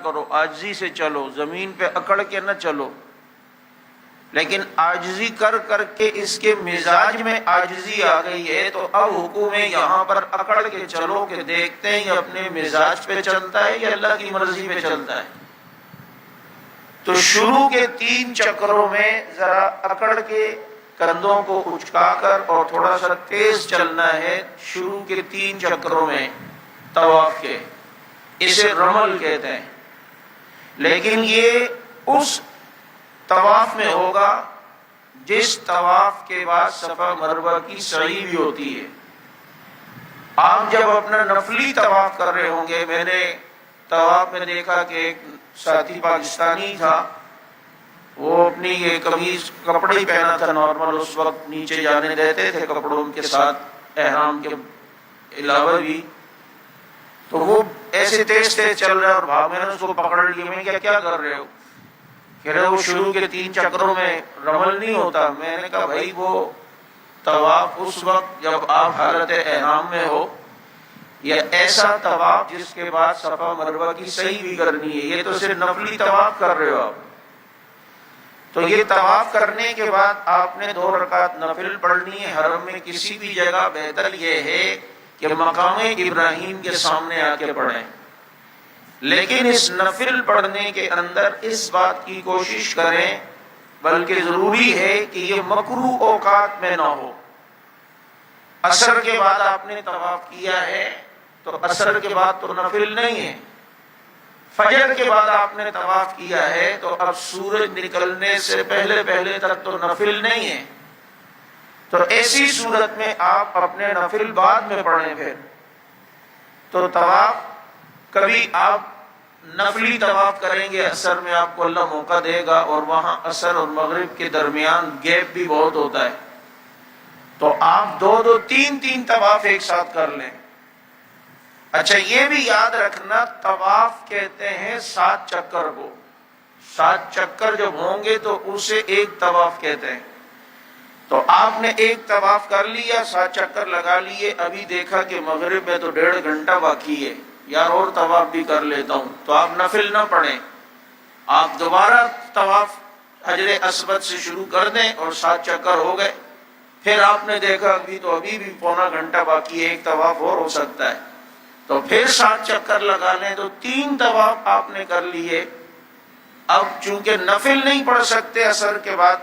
کرو، عاجزی سے چلو، زمین پہ اکڑ کے نہ چلو. لیکن عاجزی کر کر کے اس کے مزاج میں عاجزی آ گئی ہے، تو اب حکم ہے یہاں پر اکڑ کے چلو کہ دیکھتے ہیں یہ اپنے مزاج پہ چلتا ہے یا اللہ کی مرضی پہ چلتا ہے. تو شروع کے 3 چکروں میں ذرا اکڑ کے کندھوں کو اچکا کر اور تھوڑا سا تیز چلنا ہے. شروع کے 3 چکروں میں طواف کے، اسے رمل کہتے ہیں. لیکن یہ اس طواف میں ہوگا جس طواف کے بعد صفا مروہ کی سعی بھی ہوتی ہے. آپ جب اپنا نفلی طواف کر رہے ہوں گے، میں نے طواف میں دیکھا کہ ایک ساتھی پاکستانی تھا، وہ اپنی یہ قمیض کپڑے ہی پہنا تھا نارمل، اس وقت نیچے جانے دیتے تھے کپڑوں کے ساتھ احرام کے علاوہ بھی. تو وہ ایسے تیز تیز چل رہا ہے اور بھاگ، میں نے اس کو پکڑ لیا. میں نے کیا کر رہے ہو؟ کہہ رہے وہ شروع کے 3 چکروں میں رمل نہیں ہوتا. میں نے کہا بھائی وہ طواف اس وقت جب آپ حالت احرام میں ہو، یا ایسا طواف جس کے بعد صفا مروہ کی سعی بھی کرنی ہے، یہ تو صرف نفلی طواف کر رہے ہو آپ. تو یہ طواف کرنے کے بعد آپ نے 2 رکعت نفل پڑھنی ہے حرم میں کسی بھی جگہ. بہتر یہ ہے کہ مقام ابراہیم کے سامنے آ کے پڑھیں. لیکن اس نفل پڑھنے کے اندر اس بات کی کوشش کریں، بلکہ ضروری ہے کہ یہ مکروہ اوقات میں نہ ہو. عصر کے بعد آپ نے طواف کیا ہے تو عصر کے بعد تو نفل نہیں ہے. فجر کے بعد آپ نے طواف کیا ہے تو اب سورج نکلنے سے پہلے تک تو نفل نہیں ہے. تو ایسی صورت میں آپ اپنے نفل بعد میں پڑھیں. پھر تو طواف کبھی آپ نفلی طواف کریں گے عصر میں، آپ کو اللہ موقع دے گا، اور وہاں عصر اور مغرب کے درمیان گیپ بھی بہت ہوتا ہے، تو آپ 2 3 طواف ایک ساتھ کر لیں. اچھا یہ بھی یاد رکھنا، طواف کہتے ہیں 7 چکر کو. 7 چکر جب ہوں گے تو اسے ایک طواف کہتے ہیں. تو آپ نے ایک طواف کر لیا، 7 چکر لگا لیے، ابھی دیکھا کہ مغرب میں تو 1.5 گھنٹہ باقی ہے، یار اور طواف بھی کر لیتا ہوں. تو آپ نفل نہ پڑھیں، آپ دوبارہ طواف حجر اسود سے شروع کر دیں اور 7 چکر ہو گئے. پھر آپ نے دیکھا ابھی بھی پونا گھنٹہ باقی ہے، ایک طواف اور ہو سکتا ہے، تو پھر 7 چکر لگا لیں. تو 3 طواف آپ نے کر لیے. اب چونکہ نفل نہیں پڑھ سکتے عصر کے بعد،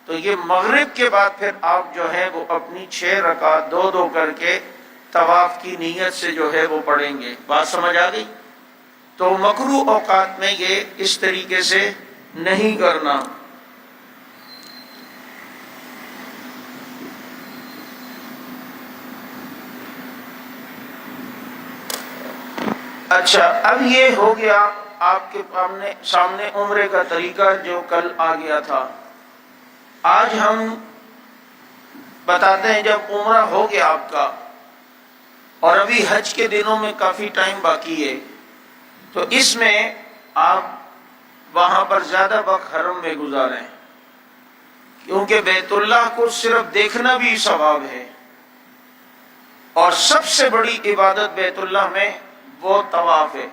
تو یہ مغرب کے بعد پھر آپ جو ہے وہ اپنی 6 رکعت 2 کر کے طواف کی نیت سے جو ہے وہ پڑھیں گے. بات سمجھ آ گئی؟ تو مکروہ اوقات میں یہ اس طریقے سے نہیں کرنا. اچھا اب یہ ہو گیا آپ کے سامنے عمرے کا طریقہ جو کل آ گیا تھا. آج ہم بتاتے ہیں جب عمرہ ہو گیا آپ کا اور ابھی حج کے دنوں میں کافی ٹائم باقی ہے، تو اس میں آپ وہاں پر زیادہ وقت حرم میں گزاریں، کیونکہ بیت اللہ کو صرف دیکھنا بھی ثواب ہے، اور سب سے بڑی عبادت بیت اللہ میں وہ طواف ہے.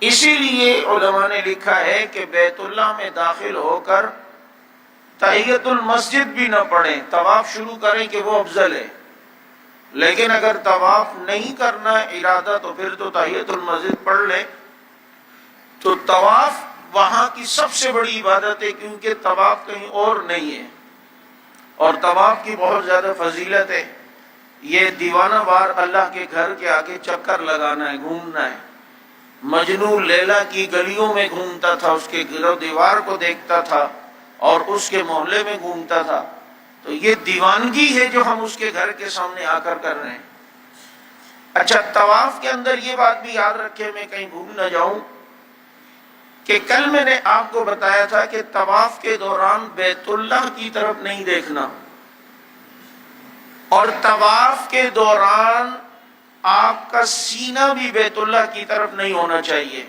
اسی لیے علماء نے لکھا ہے کہ بیت اللہ میں داخل ہو کر تحیت المسجد بھی نہ پڑھیں، طواف شروع کریں کہ وہ افضل ہے. لیکن اگر طواف نہیں کرنا ارادہ تو پھر تو تحیت المسجد پڑھ لیں. تو طواف وہاں کی سب سے بڑی عبادت ہے، کیونکہ طواف کہیں اور نہیں ہے، اور طواف کی بہت زیادہ فضیلت ہے. یہ دیوانہ وار اللہ کے گھر کے آگے چکر لگانا ہے، گھومنا ہے. مجنون لیلا کی گلیوں میں گھومتا تھا، اس کے گرو دیوار کو دیکھتا تھا اور اس کے محلے میں گھومتا تھا. تو یہ دیوانگی ہے جو ہم اس کے گھر کے سامنے آ کر رہے ہیں. اچھا طواف کے اندر یہ بات بھی یاد رکھے، میں کہیں بھول نہ جاؤں، کہ کل میں نے آپ کو بتایا تھا کہ طواف کے دوران بیت اللہ کی طرف نہیں دیکھنا، اور طواف کے دوران آپ کا سینہ بھی بیت اللہ کی طرف نہیں ہونا چاہیے.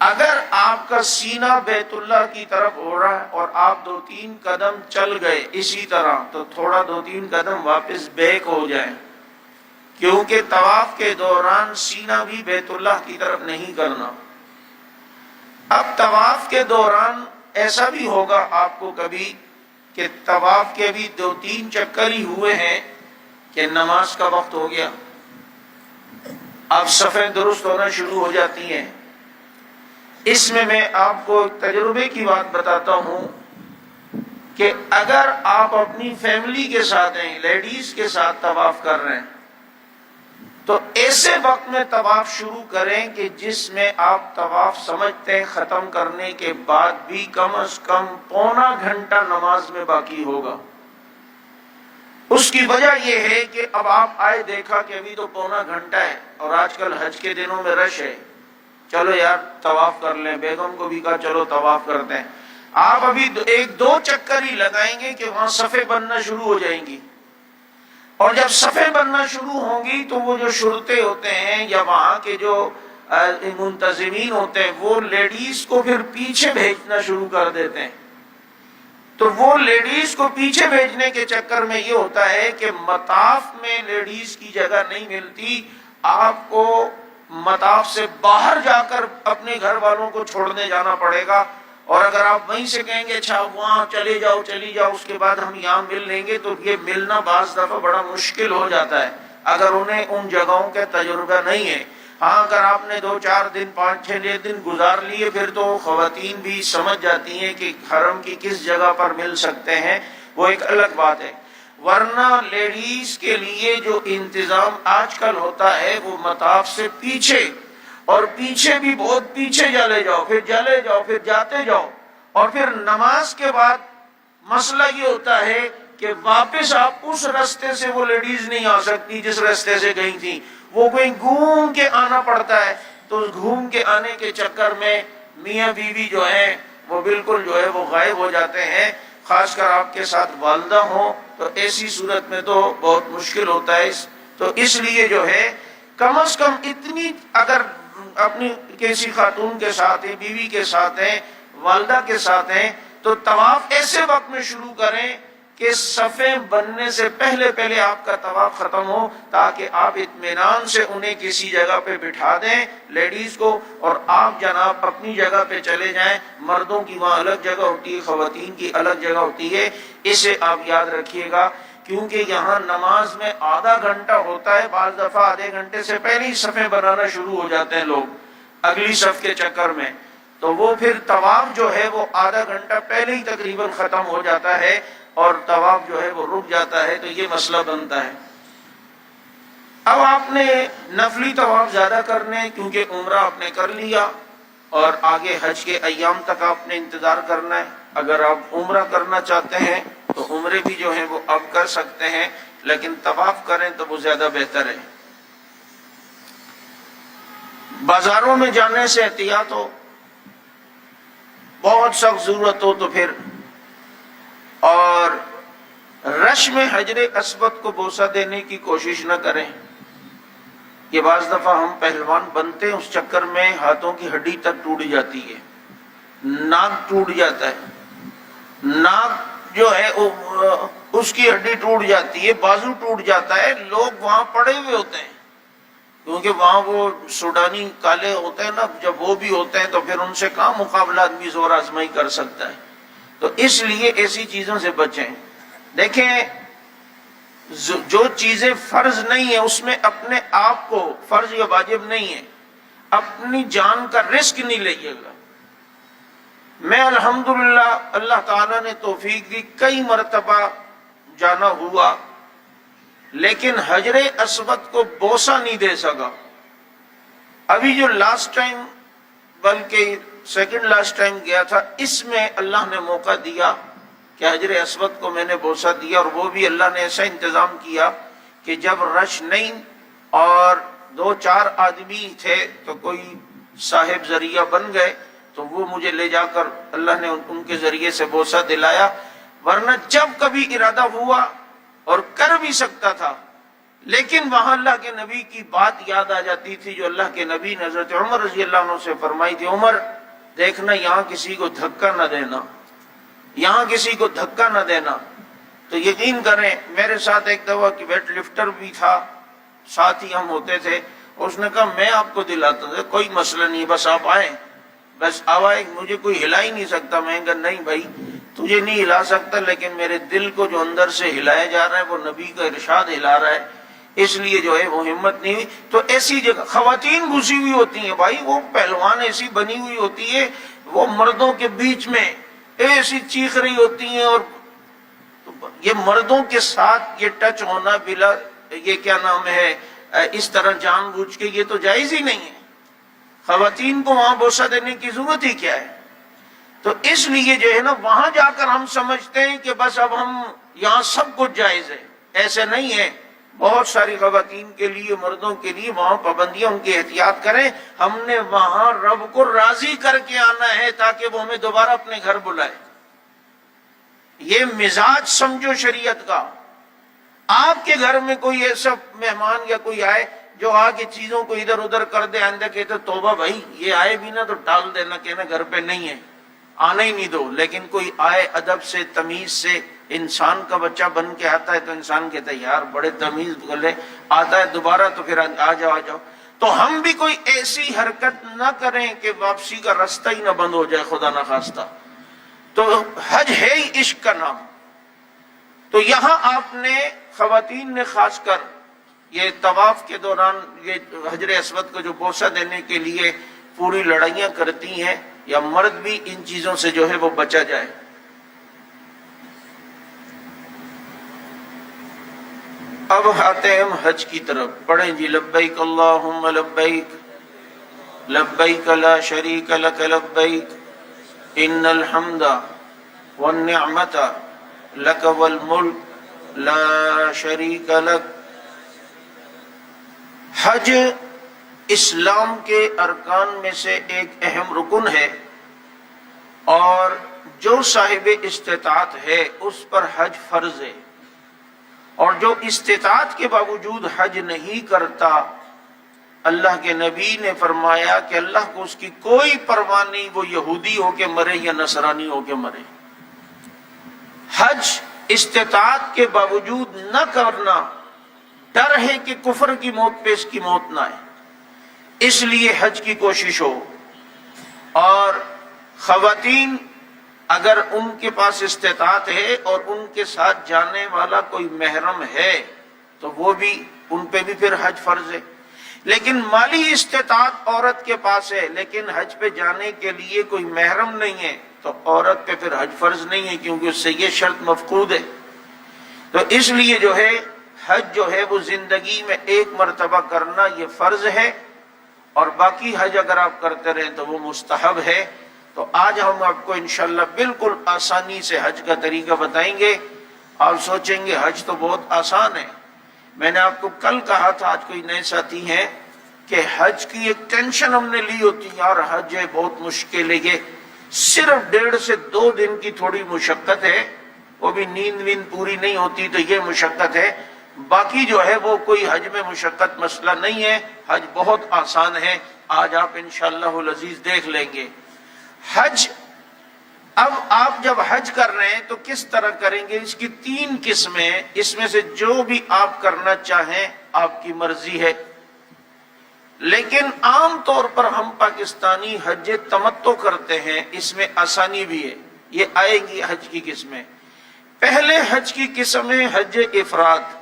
اگر آپ کا سینہ بیت اللہ کی طرف ہو رہا ہے اور آپ 2-3 قدم چل گئے اسی طرح، تو تھوڑا 2-3 قدم واپس بیک ہو جائیں. کیونکہ طواف کے دوران سینہ بھی بیت اللہ کی طرف نہیں کرنا۔ اب طواف کے دوران ایسا بھی ہوگا آپ کو کبھی کہ طواف کے بھی 2-3 چکر ہی ہوئے ہیں کہ نماز کا وقت ہو گیا، اب صفیں درست ہونا شروع ہو جاتی ہیں۔ اس میں آپ کو تجربے کی بات بتاتا ہوں کہ اگر آپ اپنی فیملی کے ساتھ ہیں، لیڈیز کے ساتھ طواف کر رہے ہیں، تو ایسے وقت میں طواف شروع کریں کہ جس میں آپ طواف سمجھتے ہیں ختم کرنے کے بعد بھی کم از کم پونا گھنٹہ نماز میں باقی ہوگا۔ اس کی وجہ یہ ہے کہ اب آپ آئے، دیکھا کہ ابھی تو پونا گھنٹہ ہے، اور آج کل حج کے دنوں میں رش ہے، چلو یار طواف کر لیں، بیگم کو بھی کہا چلو طواف کرتے ہیں۔ آپ ابھی 1-2 چکر ہی لگائیں گے کہ وہاں صفیں بننا شروع ہو جائیں گی، اور جب صفیں بننا شروع ہوں گی تو وہ جو شرطے ہوتے ہیں یا وہاں کے جو منتظمین ہوتے ہیں وہ لیڈیز کو پھر پیچھے بھیجنا شروع کر دیتے ہیں۔ تو وہ لیڈیز کو پیچھے بھیجنے کے چکر میں یہ ہوتا ہے کہ مطاف میں لیڈیز کی جگہ نہیں ملتی، آپ کو مطاف سے باہر جا کر اپنے گھر والوں کو چھوڑنے جانا پڑے گا، اور اگر آپ وہیں سے کہیں گے اچھا وہاں چلی جاؤ اس کے بعد ہم یہاں مل لیں گے، تو یہ ملنا بعض دفعہ بڑا مشکل ہو جاتا ہے اگر انہیں ان جگہوں کا تجربہ نہیں ہے۔ ہاں اگر آپ نے 2-4 دن 5-6 دن گزار لیے پھر تو خواتین بھی سمجھ جاتی ہیں کہ حرم کی کس جگہ پر مل سکتے ہیں، وہ ایک الگ بات ہے۔ ورنہ لیڈیز کے لیے جو انتظام آج کل ہوتا ہے وہ مطاف سے پیچھے، اور پیچھے بھی بہت پیچھے چلے جاؤ، پھر جاتے جاؤ، اور پھر نماز کے بعد مسئلہ یہ ہوتا ہے کہ واپس آپ اس راستے سے وہ لیڈیز نہیں آ سکتی جس راستے سے گئی تھی، وہ کوئی گھوم کے آنا پڑتا ہے۔ تو اس گھوم کے آنے کے چکر میں میاں بیوی جو ہیں وہ بالکل جو ہے وہ غائب ہو جاتے ہیں، خاص کر آپ کے ساتھ والدہ ہوں تو ایسی صورت میں تو بہت مشکل ہوتا ہے۔ تو اس لیے جو ہے کم از کم اتنی، اگر اپنی کسی خاتون کے ساتھ ہیں، بیوی کے ساتھ ہیں، والدہ کے ساتھ ہیں، تو طواف ایسے وقت میں شروع کریں کہ صفیں بننے سے پہلے آپ کا طواف ختم ہو، تاکہ آپ اطمینان سے انہیں کسی جگہ پہ بٹھا دیں لیڈیز کو، اور آپ جناب اپنی جگہ پہ چلے جائیں۔ مردوں کی وہاں الگ جگہ ہوتی ہے، خواتین کی الگ جگہ ہوتی ہے، اسے آپ یاد رکھیے گا، کیونکہ یہاں نماز میں آدھا گھنٹہ ہوتا ہے، بعض دفعہ آدھے گھنٹے سے پہلے ہی صفیں بنانا شروع ہو جاتے ہیں لوگ اگلی صف کے چکر میں، تو وہ پھر طواف جو ہے وہ آدھا گھنٹہ پہلے ہی تقریباً ختم ہو جاتا ہے، اور طواف جو ہے وہ رک جاتا ہے، تو یہ مسئلہ بنتا ہے۔ اب آپ نے نفلی طواف زیادہ کرنے، کیونکہ عمرہ آپ نے کر لیا اور آگے حج کے ایام تک آپ نے انتظار کرنا ہے۔ اگر آپ عمرہ کرنا چاہتے ہیں تو عمرے بھی جو ہیں وہ اب کر سکتے ہیں، لیکن طواف کریں تو وہ زیادہ بہتر ہے۔ بازاروں میں جانے سے احتیاط ہو، بہت سخت ضرورت ہو تو پھر، اور رش میں حجر اسود کو بوسہ دینے کی کوشش نہ کریں۔ یہ بعض دفعہ ہم پہلوان بنتے ہیں، اس چکر میں ہاتھوں کی ہڈی تک ٹوٹ جاتی ہے، ناک ٹوٹ جاتا ہے، ناک جو ہے اس کی ہڈی ٹوٹ جاتی ہے، بازو ٹوٹ جاتا ہے، لوگ وہاں پڑے ہوئے ہوتے ہیں، کیونکہ وہاں وہ سوڈانی کالے ہوتے ہیں نا، جب وہ بھی ہوتے ہیں تو پھر ان سے کہاں مقابلہ آدمی زور آزمائی کر سکتا ہے، تو اس لیے ایسی چیزوں سے بچیں۔ دیکھیں جو چیزیں فرض نہیں ہیں اس میں اپنے آپ کو، فرض یا واجب نہیں ہے، اپنی جان کا رسک نہیں لئیے گا۔ میں الحمدللہ اللہ تعالیٰ نے توفیق دی، کئی مرتبہ جانا ہوا، لیکن حجر اسود کو بوسہ نہیں دے سکا۔ ابھی جو لاسٹ ٹائم، بلکہ سیکنڈ لاسٹ ٹائم گیا تھا، اس میں اللہ نے موقع دیا کہ حجر اسود کو میں نے بوسہ دیا، اور وہ بھی اللہ نے ایسا انتظام کیا کہ جب رش نہیں اور 2-4 آدمی تھے تو کوئی صاحب ذریعہ بن گئے، تو وہ مجھے لے جا کر اللہ نے ان کے ذریعے سے بوسہ دلایا۔ ورنہ جب کبھی ارادہ ہوا اور کر بھی سکتا تھا، لیکن وہاں اللہ کے نبی کی بات یاد آ جاتی تھی جو اللہ کے نبی نے حضرت عمر رضی اللہ عنہ سے فرمائی تھی، عمر دیکھنا یہاں کسی کو دھکا نہ دینا، یہاں کسی کو دھکا نہ دینا۔ تو یقین کریں میرے ساتھ ایک دفعہ کہ ویٹ لفٹر بھی تھا، ساتھ ہی ہم ہوتے تھے. اس نے کہا میں آپ کو دلاتا تھا, کوئی مسئلہ نہیں, بس آپ آئیں, بس آوائے, مجھے کوئی ہلا ہی نہیں سکتا. میں کہا نہیں بھائی تجھے نہیں ہلا سکتا, لیکن میرے دل کو جو اندر سے ہلایا جا رہا ہے وہ نبی کا ارشاد ہلا رہا ہے, اس لیے جو ہے وہ ہمت نہیں ہوئی. تو ایسی جگہ خواتین گھسی ہوئی ہوتی ہیں بھائی, وہ پہلوان ایسی بنی ہوئی ہوتی ہے, وہ مردوں کے بیچ میں ایسی چیخ رہی ہوتی ہیں, اور یہ مردوں کے ساتھ یہ ٹچ ہونا بلا یہ کیا نام ہے اس طرح جان بوجھ کے, یہ تو جائز ہی نہیں ہے. خواتین کو وہاں بوسہ دینے کی ضرورت ہی کیا ہے؟ تو اس لیے جو ہے نا وہاں جا کر ہم سمجھتے ہیں کہ بس اب ہم یہاں سب کچھ جائز ہے. ایسے نہیں ہے, بہت ساری خواتین کے لیے, مردوں کے لیے وہاں پابندیاں, ان کی احتیاط کریں. ہم نے وہاں رب کو راضی کر کے آنا ہے تاکہ وہ ہمیں دوبارہ اپنے گھر بلائے. یہ مزاج سمجھو شریعت کا. آپ کے گھر میں کوئی ایسا مہمان یا کوئی آئے جو آ کے چیزوں کو ادھر ادھر کر دے, آئندہ کہتے توبہ بھائی یہ آئے بھی نا تو ٹال دینا, کہنا گھر پہ نہیں ہے, آنا ہی نہیں دو. لیکن کوئی آئے ادب سے, تمیز سے, انسان کا بچہ بن کے آتا ہے تو انسان کہتا ہے یار بڑے تمیز گلے, آتا ہے دوبارہ تو پھر آ جاؤ. تو ہم بھی کوئی ایسی حرکت نہ کریں کہ واپسی کا راستہ ہی نہ بند ہو جائے خدا نہ خواستہ. تو حج ہے ہی عشق کا نام. تو یہاں آپ نے خواتین نے خاص کر یہ طواف کے دوران یہ حجر اسود کو جو بوسہ دینے کے لیے پوری لڑائیاں کرتی ہیں, یا مرد بھی ان چیزوں سے جو ہے وہ بچا جائے. اب آتے ہیں ہم حج کی طرف. پڑھیں جی لبیک اللہم لبیک لبیک لا شریک لک لبیک ان الحمد والنعمت لک والملک لا شریک لک. حج اسلام کے ارکان میں سے ایک اہم رکن ہے, اور جو صاحب استطاعت ہے اس پر حج فرض ہے, اور جو استطاعت کے باوجود حج نہیں کرتا, اللہ کے نبی نے فرمایا کہ اللہ کو اس کی کوئی پرواہ نہیں, وہ یہودی ہو کے مرے یا نصرانی ہو کے مرے. حج استطاعت کے باوجود نہ کرنا, ڈر ہے کہ کفر کی موت پہ اس کی موت نہ آئے, اس لیے حج کی کوشش ہو. اور خواتین اگر ان کے پاس استطاعت ہے اور ان کے ساتھ جانے والا کوئی محرم ہے تو وہ بھی, ان پہ بھی پھر حج فرض ہے. لیکن مالی استطاعت عورت کے پاس ہے لیکن حج پہ جانے کے لیے کوئی محرم نہیں ہے تو عورت پہ پھر حج فرض نہیں ہے, کیونکہ اس سے یہ شرط مفقود ہے. تو اس لیے جو ہے حج جو ہے وہ زندگی میں ایک مرتبہ کرنا یہ فرض ہے, اور باقی حج اگر آپ کرتے رہیں تو وہ مستحب ہے. تو آج ہم آپ کو انشاءاللہ بالکل آسانی سے حج کا طریقہ بتائیں گے. آپ سوچیں گے حج تو بہت آسان ہے. میں نے آپ کو کل کہا تھا, آج کوئی نئے ساتھی ہیں, کہ حج کی ایک ٹینشن ہم نے لی ہوتی ہے, یار حج ہے بہت مشکل ہے, یہ صرف 1.5 سے 2 دن کی تھوڑی مشقت ہے, وہ بھی نیند ویند پوری نہیں ہوتی تو یہ مشقت ہے. باقی جو ہے وہ کوئی حج میں مشقت مسئلہ نہیں ہے, حج بہت آسان ہے. آج آپ انشاءاللہ العزیز دیکھ لیں گے حج. اب آپ جب حج کر رہے ہیں تو کس طرح کریں گے؟ اس کی 3 قسمیں, اس میں سے جو بھی آپ کرنا چاہیں آپ کی مرضی ہے. لیکن عام طور پر ہم پاکستانی حج تمتع کرتے ہیں, اس میں آسانی بھی ہے. یہ آئے گی حج کی قسمیں. پہلے حج کی قسم ہے حج افراد.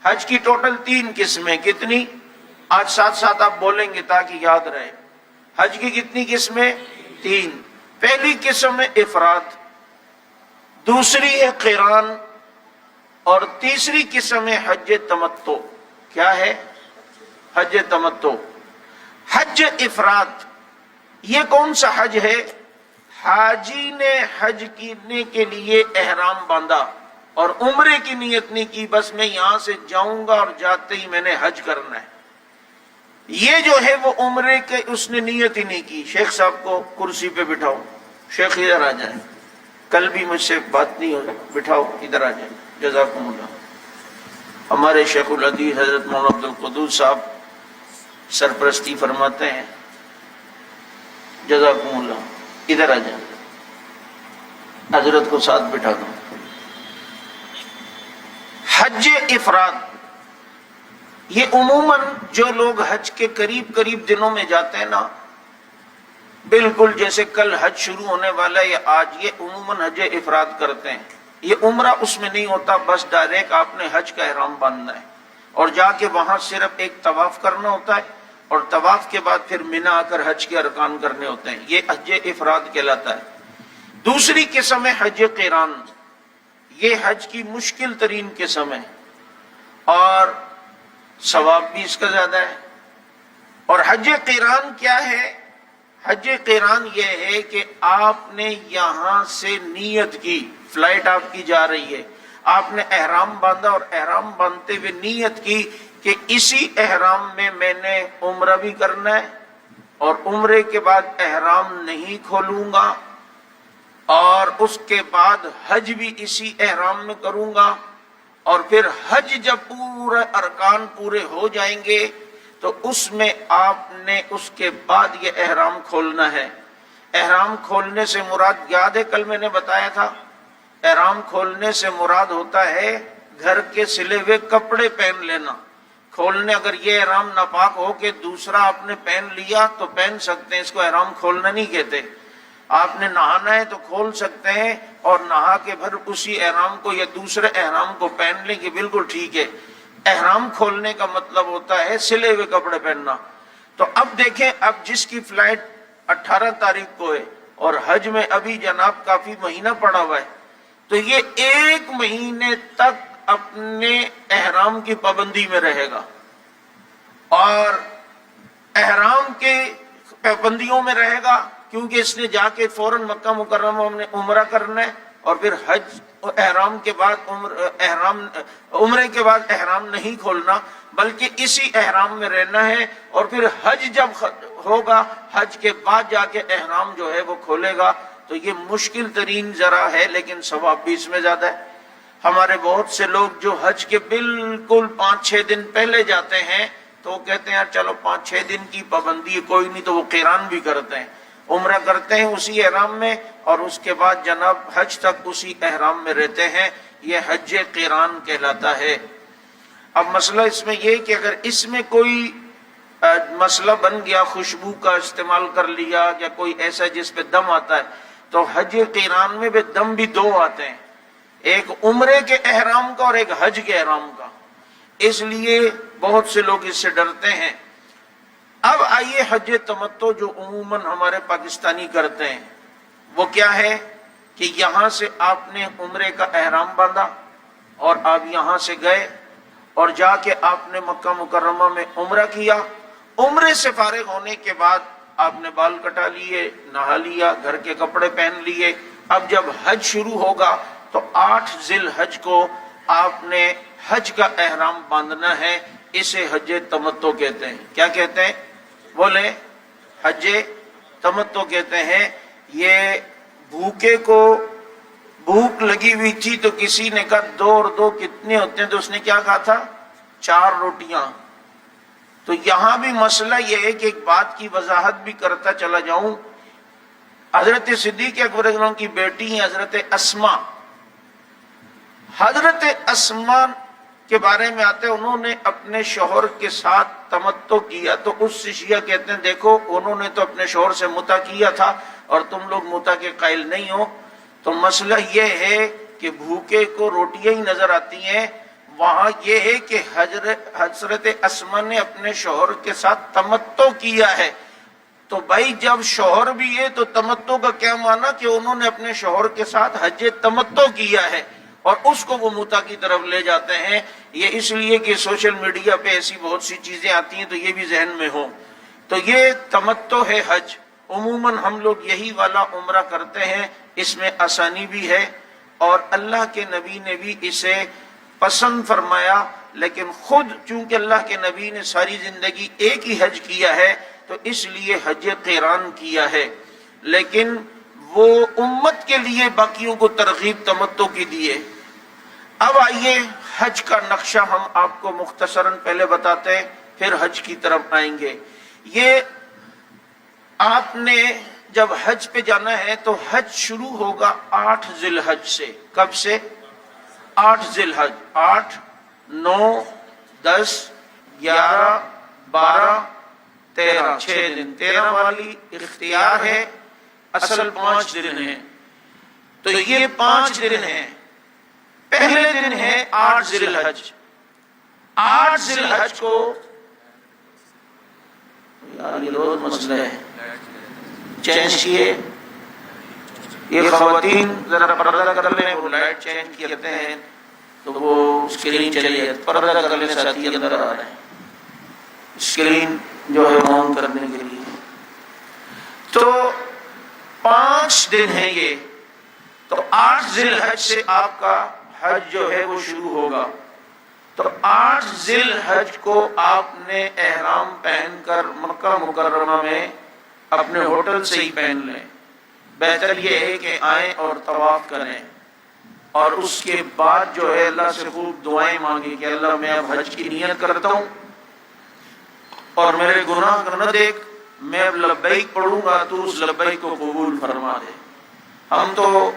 حج کی ٹوٹل 3 قسمیں. کتنی؟ آج ساتھ ساتھ آپ بولیں گے تاکہ یاد رہے. حج کی کتنی قسمیں؟ 3. پہلی قسم ہے افراد, دوسری ہے قران, اور تیسری قسم ہے حج تمتع. کیا ہے؟ حج تمتع. حج افراد یہ کون سا حج ہے؟ حاجی نے حج کرنے کے لیے احرام باندھا اور عمرے کی نیت نہیں کی, بس میں یہاں سے جاؤں گا اور جاتے ہی میں نے حج کرنا ہے. یہ جو ہے وہ عمرے کے اس نے نیت ہی نہیں کی. شیخ صاحب کو کرسی پہ بٹھاؤ, شیخ ادھر آ جائیں, کل بھی مجھ سے بات نہیں ہو, بٹھاؤ ادھر آ جائیں, جزاکم اللہ. ہمارے شیخ الحدیث حضرت مولانا عبد القدوس صاحب سرپرستی فرماتے ہیں, جزاکم اللہ, ادھر آ جائیں, حضرت کو ساتھ بٹھا دو. حج افراد یہ عموماً جو لوگ حج کے قریب قریب دنوں میں جاتے ہیں نا، بالکل جیسے کل حج شروع ہونے والا ہے یا آج، یہ عموماً حج افراد کرتے ہیں. یہ عمرہ اس میں نہیں ہوتا، بس ڈائریکٹ آپ نے حج کا احرام باندھنا ہے اور جا کے وہاں صرف ایک طواف کرنا ہوتا ہے، اور طواف کے بعد پھر منی آ کر حج کے ارکان کرنے ہوتے ہیں. یہ حج افراد کہلاتا ہے. دوسری قسم ہے حج قران. یہ حج کی مشکل ترین قسم ہے اور ثواب بھی اس کا زیادہ ہے. اور حج قران کیا ہے؟ حج قران یہ ہے کہ آپ نے یہاں سے نیت کی، فلائٹ آپ کی جا رہی ہے، آپ نے احرام باندھا اور احرام باندھتے ہوئے نیت کی کہ اسی احرام میں نے عمرہ بھی کرنا ہے اور عمرے کے بعد احرام نہیں کھولوں گا، اور اس کے بعد حج بھی اسی احرام میں کروں گا، اور پھر حج جب پورے ارکان پورے ہو جائیں گے تو اس میں آپ نے اس کے بعد یہ احرام کھولنا ہے. احرام کھولنے سے مراد یاد ہے کل میں نے بتایا تھا، احرام کھولنے سے مراد ہوتا ہے گھر کے سلے ہوئے کپڑے پہن لینا. کھولنے اگر یہ احرام ناپاک ہو کہ دوسرا آپ نے پہن لیا تو پہن سکتے ہیں، اس کو احرام کھولنا نہیں کہتے. آپ نے نہانا ہے تو کھول سکتے ہیں اور نہا کے پھر اسی احرام کو یا دوسرے احرام کو پہن لیں، کہ بالکل ٹھیک ہے. احرام کھولنے کا مطلب ہوتا ہے سلے ہوئے کپڑے پہننا. تو اب دیکھیں، اب جس کی فلائٹ 18 تاریخ کو ہے اور حج میں ابھی جناب کافی مہینہ پڑا ہوا ہے، تو یہ 1 مہینے تک اپنے احرام کی پابندی میں رہے گا اور احرام کے پابندیوں میں رہے گا، کیونکہ اس نے جا کے فوراً مکہ مکرمہ میں عمرہ کرنا ہے اور پھر حج احرام کے بعد عمرے کے بعد احرام نہیں کھولنا، بلکہ اسی احرام میں رہنا ہے. اور پھر حج جب ہوگا، حج کے بعد جا کے احرام جو ہے وہ کھولے گا. تو یہ مشکل ترین ذرا ہے، لیکن ثواب بھی اس میں زیادہ ہے. ہمارے بہت سے لوگ جو حج کے بالکل 5-6 دن پہلے جاتے ہیں تو وہ کہتے ہیں یار چلو 5-6 دن کی پابندی کوئی نہیں، تو وہ قران بھی کرتے ہیں، عمرہ کرتے ہیں اسی احرام میں اور اس کے بعد جناب حج تک اسی احرام میں رہتے ہیں. یہ حج قران کہلاتا ہے. اب مسئلہ اس میں یہ کہ اگر اس میں کوئی مسئلہ بن گیا، خوشبو کا استعمال کر لیا یا کوئی ایسا جس پہ دم آتا ہے، تو حج قران میں بھی دم بھی 2 آتے ہیں، ایک عمرے کے احرام کا اور ایک حج کے احرام کا. اس لیے بہت سے لوگ اس سے ڈرتے ہیں. اب آئیے حج تمتع جو عموماً ہمارے پاکستانی کرتے ہیں، وہ کیا ہے کہ یہاں سے آپ نے عمرے کا احرام باندھا اور آپ یہاں سے گئے اور جا کے آپ نے مکہ مکرمہ میں عمرہ کیا. عمرے سے فارغ ہونے کے بعد آپ نے بال کٹا لیے، نہا لیا، گھر کے کپڑے پہن لیے. اب جب حج شروع ہوگا تو 8 ذی الحج کو آپ نے حج کا احرام باندھنا ہے. اسے حج تمتع کہتے ہیں. کیا کہتے ہیں؟ بولے، حج تمتع کہتے ہیں. یہ بھوکے کو بھوک لگی ہوئی تھی تو کسی نے کہا 2 اور 2 کتنے ہوتے ہیں؟ تو اس نے کیا کہا تھا؟ 4 روٹیاں. تو یہاں بھی مسئلہ یہ ہے کہ ایک بات کی وضاحت بھی کرتا چلا جاؤں. حضرت صدیق اکبر رضی اللہ عنہ کی بیٹی ہیں حضرت اسما. حضرت اسما کے بارے میں آتے ہیں انہوں نے اپنے شوہر کے ساتھ تمتع کیا. تو اس سے شیعہ کہتے ہیں دیکھو انہوں نے تو اپنے شوہر سے متع کیا تھا اور تم لوگ متع کے قائل نہیں ہو. تو مسئلہ یہ ہے کہ بھوکے کو روٹیاں ہی نظر آتی ہیں. وہاں یہ ہے کہ حضرت اسما نے اپنے شوہر کے ساتھ تمتع کیا ہے. تو بھائی جب شوہر بھی ہے تو تمتع کا کیا معنی کہ انہوں نے اپنے شوہر کے ساتھ حج تمتع کیا ہے اور اس کو وہ متع کی طرف لے جاتے ہیں. یہ اس لیے کہ سوشل میڈیا پہ ایسی بہت سی چیزیں آتی ہیں تو یہ بھی ذہن میں ہو. تو یہ تمتع ہے حج. عموماً ہم لوگ یہی والا عمرہ کرتے ہیں. اس میں آسانی بھی ہے اور اللہ کے نبی نے بھی اسے پسند فرمایا. لیکن خود چونکہ اللہ کے نبی نے ساری زندگی ایک ہی حج کیا ہے تو اس لیے حج قران کیا ہے. لیکن وہ امت کے لیے باقیوں کو ترغیب تمتع کی دیے. اب آئیے حج کا نقشہ ہم آپ کو مختصراً پہلے بتاتے ہیں، پھر حج کی طرف آئیں گے. یہ آپ نے جب حج پہ جانا ہے تو حج شروع ہوگا 8 ذی الحج سے. کب سے؟ 8 ذی الحج. 8، 9، 10، 11 12 13 6 دن، 13 والی اختیار ہے، اصل 5 دن ہیں۔ تو یہ 5 دن ہیں۔ پہلے دن ہے 8 ذی الحج۔ 8 ذی الحج کو، یار یہ روز مسئلہ ہے، چینج کیے، یہ خواتین ذرا پردہ کر لیں، وہ لائٹ چینج کرتے ہیں تو وہ اسکرین چلی ہے، پردہ کر لیں، ساتھی اندر آ رہے ہیں اسکرین جو ہے آن کرنے کے لیے۔ تو 5 دن ہیں یہ۔ تو 8 ذی الحج سے آپ کا حج جو ہے وہ شروع ہوگا۔ تو 8 ذی الحج کو آپ نے احرام پہن کر مکہ مکرمہ میں اپنے ہوٹل سے ہی پہن لیں۔ بہتر یہ ہے کہ آئیں اور طواف کریں، اور اس کے بعد جو ہے اللہ سے خوب دعائیں مانگیں کہ اللہ میں اب حج کی نیت کرتا ہوں اور میرے گناہ نہ دیکھ، میں اب لبیک پڑھوں گا تو اس لبیک کو قبول فرما دے۔ ہم تو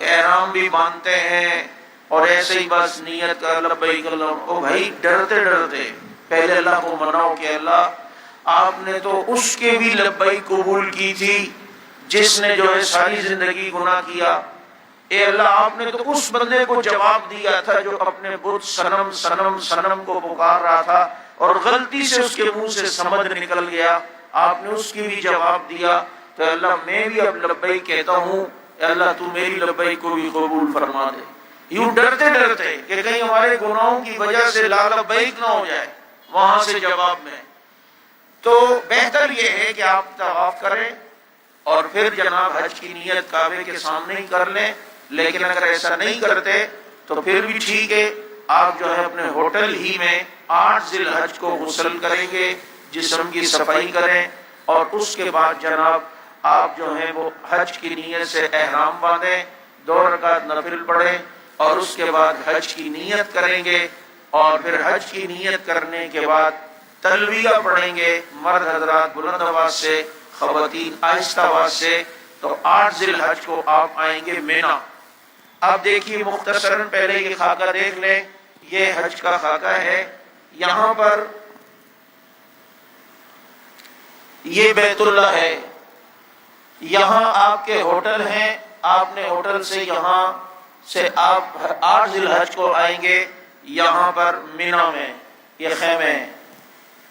احرام بھی باندھتے ہیں اور ایسے ہی بس نیت کر لبیک اللہ، او بھائی ڈرتے ڈرتے پہلے اللہ کو مناؤ کہ اللہ آپ نے تو اس کے بھی لبیک قبول کی تھی جس نے جو ہے ساری زندگی گناہ کیا۔ اے اللہ آپ نے تو اس بندے کو جواب دیا تھا جو اپنے بت صنم صنم صنم کو پکار رہا تھا اور غلطی سے اس کے منہ سے سمجھ نکل گیا، آپ نے اس کی بھی جواب دیا۔ تو اللہ میں بھی اب لبیک کہتا ہوں، اے اللہ تو میری لبیک کو بھی قبول فرما دے۔ یوں ڈرتے ڈرتے کہ کہیں ہمارے گناہوں کی وجہ سے لا لبیک نہ ہو جائے وہاں سے جواب میں۔ تو بہتر یہ ہے کہ آپ طواف کریں اور پھر جناب حج کی نیت کعبے کے سامنے ہی کر لیں، لیکن اگر ایسا نہیں کرتے تو پھر بھی ٹھیک ہے، آپ جو ہے اپنے ہوٹل ہی میں 8 ذی الحج کو غسل کریں گے، جسم کی صفائی کریں، اور اس کے بعد جناب آپ جو ہے وہ حج کی نیت سے احرام باندھیں، 2 رکعت نفل پڑھیں، اور اس کے بعد حج کی نیت کریں گے، اور پھر حج کی نیت کرنے کے بعد تلبیہ پڑھیں گے، مرد حضرات بلند آواز سے، خواتین آہستہ آواز سے۔ تو 8 ذی الحج کو آپ آئیں گے مینا۔ اب دیکھیے مختصراً پہلے یہ خاکہ دیکھ لیں، یہ حج کا خاکہ ہے۔ یہاں پر یہ بیت اللہ ہے، یہاں آپ کے ہوٹل ہیں، آپ نے ہوٹل سے یہاں سے آپ 8 ذی الحج کو آئیں گے یہاں پر مینا میں، یہ خیمے ہیں۔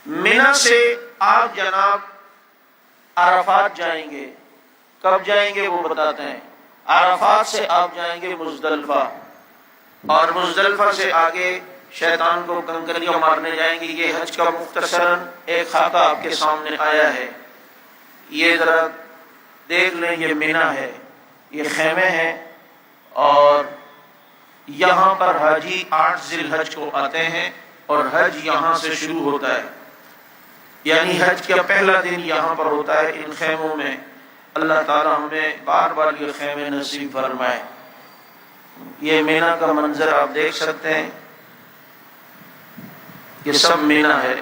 مینا سے آپ جناب عرفات جائیں گے۔ کب جائیں گے وہ بتاتے ہیں۔ عرفات سے آپ جائیں گے مزدلفہ، اور مزدلفہ سے آگے شیطان کو کنکریاں مارنے جائیں گے۔ یہ حج کا مختصراً ایک خاکہ آپ کے سامنے آیا ہے، یہ ذرا دیکھ لیں۔ یہ مینا ہے، یہ خیمے ہیں، اور یہاں پر حاجی 8 ذی الحج کو آتے ہیں اور حج یہاں سے شروع ہوتا ہے، یعنی حج کا پہلا دن یہاں پر ہوتا ہے ان خیموں میں۔ اللہ تعالی ہمیں بار بار یہ خیمے نصیب فرمائے۔ یہ مینا کا منظر آپ دیکھ سکتے ہیں، یہ سب مینا ہے،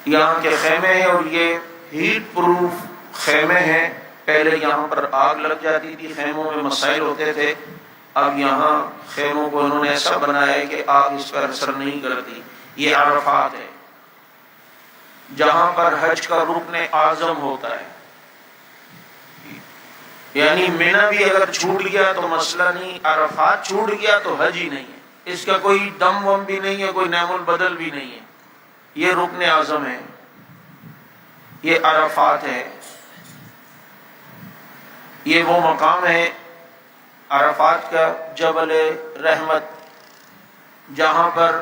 یہاں کے خیمے ہیں، اور یہ ہیٹ پروف خیمے ہیں۔ پہلے یہاں پر آگ لگ جاتی تھی، خیموں میں مسائل ہوتے تھے، اب یہاں خیموں کو انہوں نے ایسا بنایا ہے کہ آگ اس پر اثر نہیں کرتی۔ یہ عرفات ہے جہاں پر حج کا رکن اعظم ہوتا ہے، یعنی مینا بھی اگر چھوٹ گیا تو مسئلہ نہیں، عرفات چھوٹ گیا تو حج ہی نہیں ہے، اس کا کوئی دم وم بھی نہیں ہے، کوئی نعم البدل بھی نہیں ہے، یہ رکن اعظم ہے، یہ عرفات ہے۔ یہ وہ مقام ہے عرفات کا، جبل رحمت، جہاں پر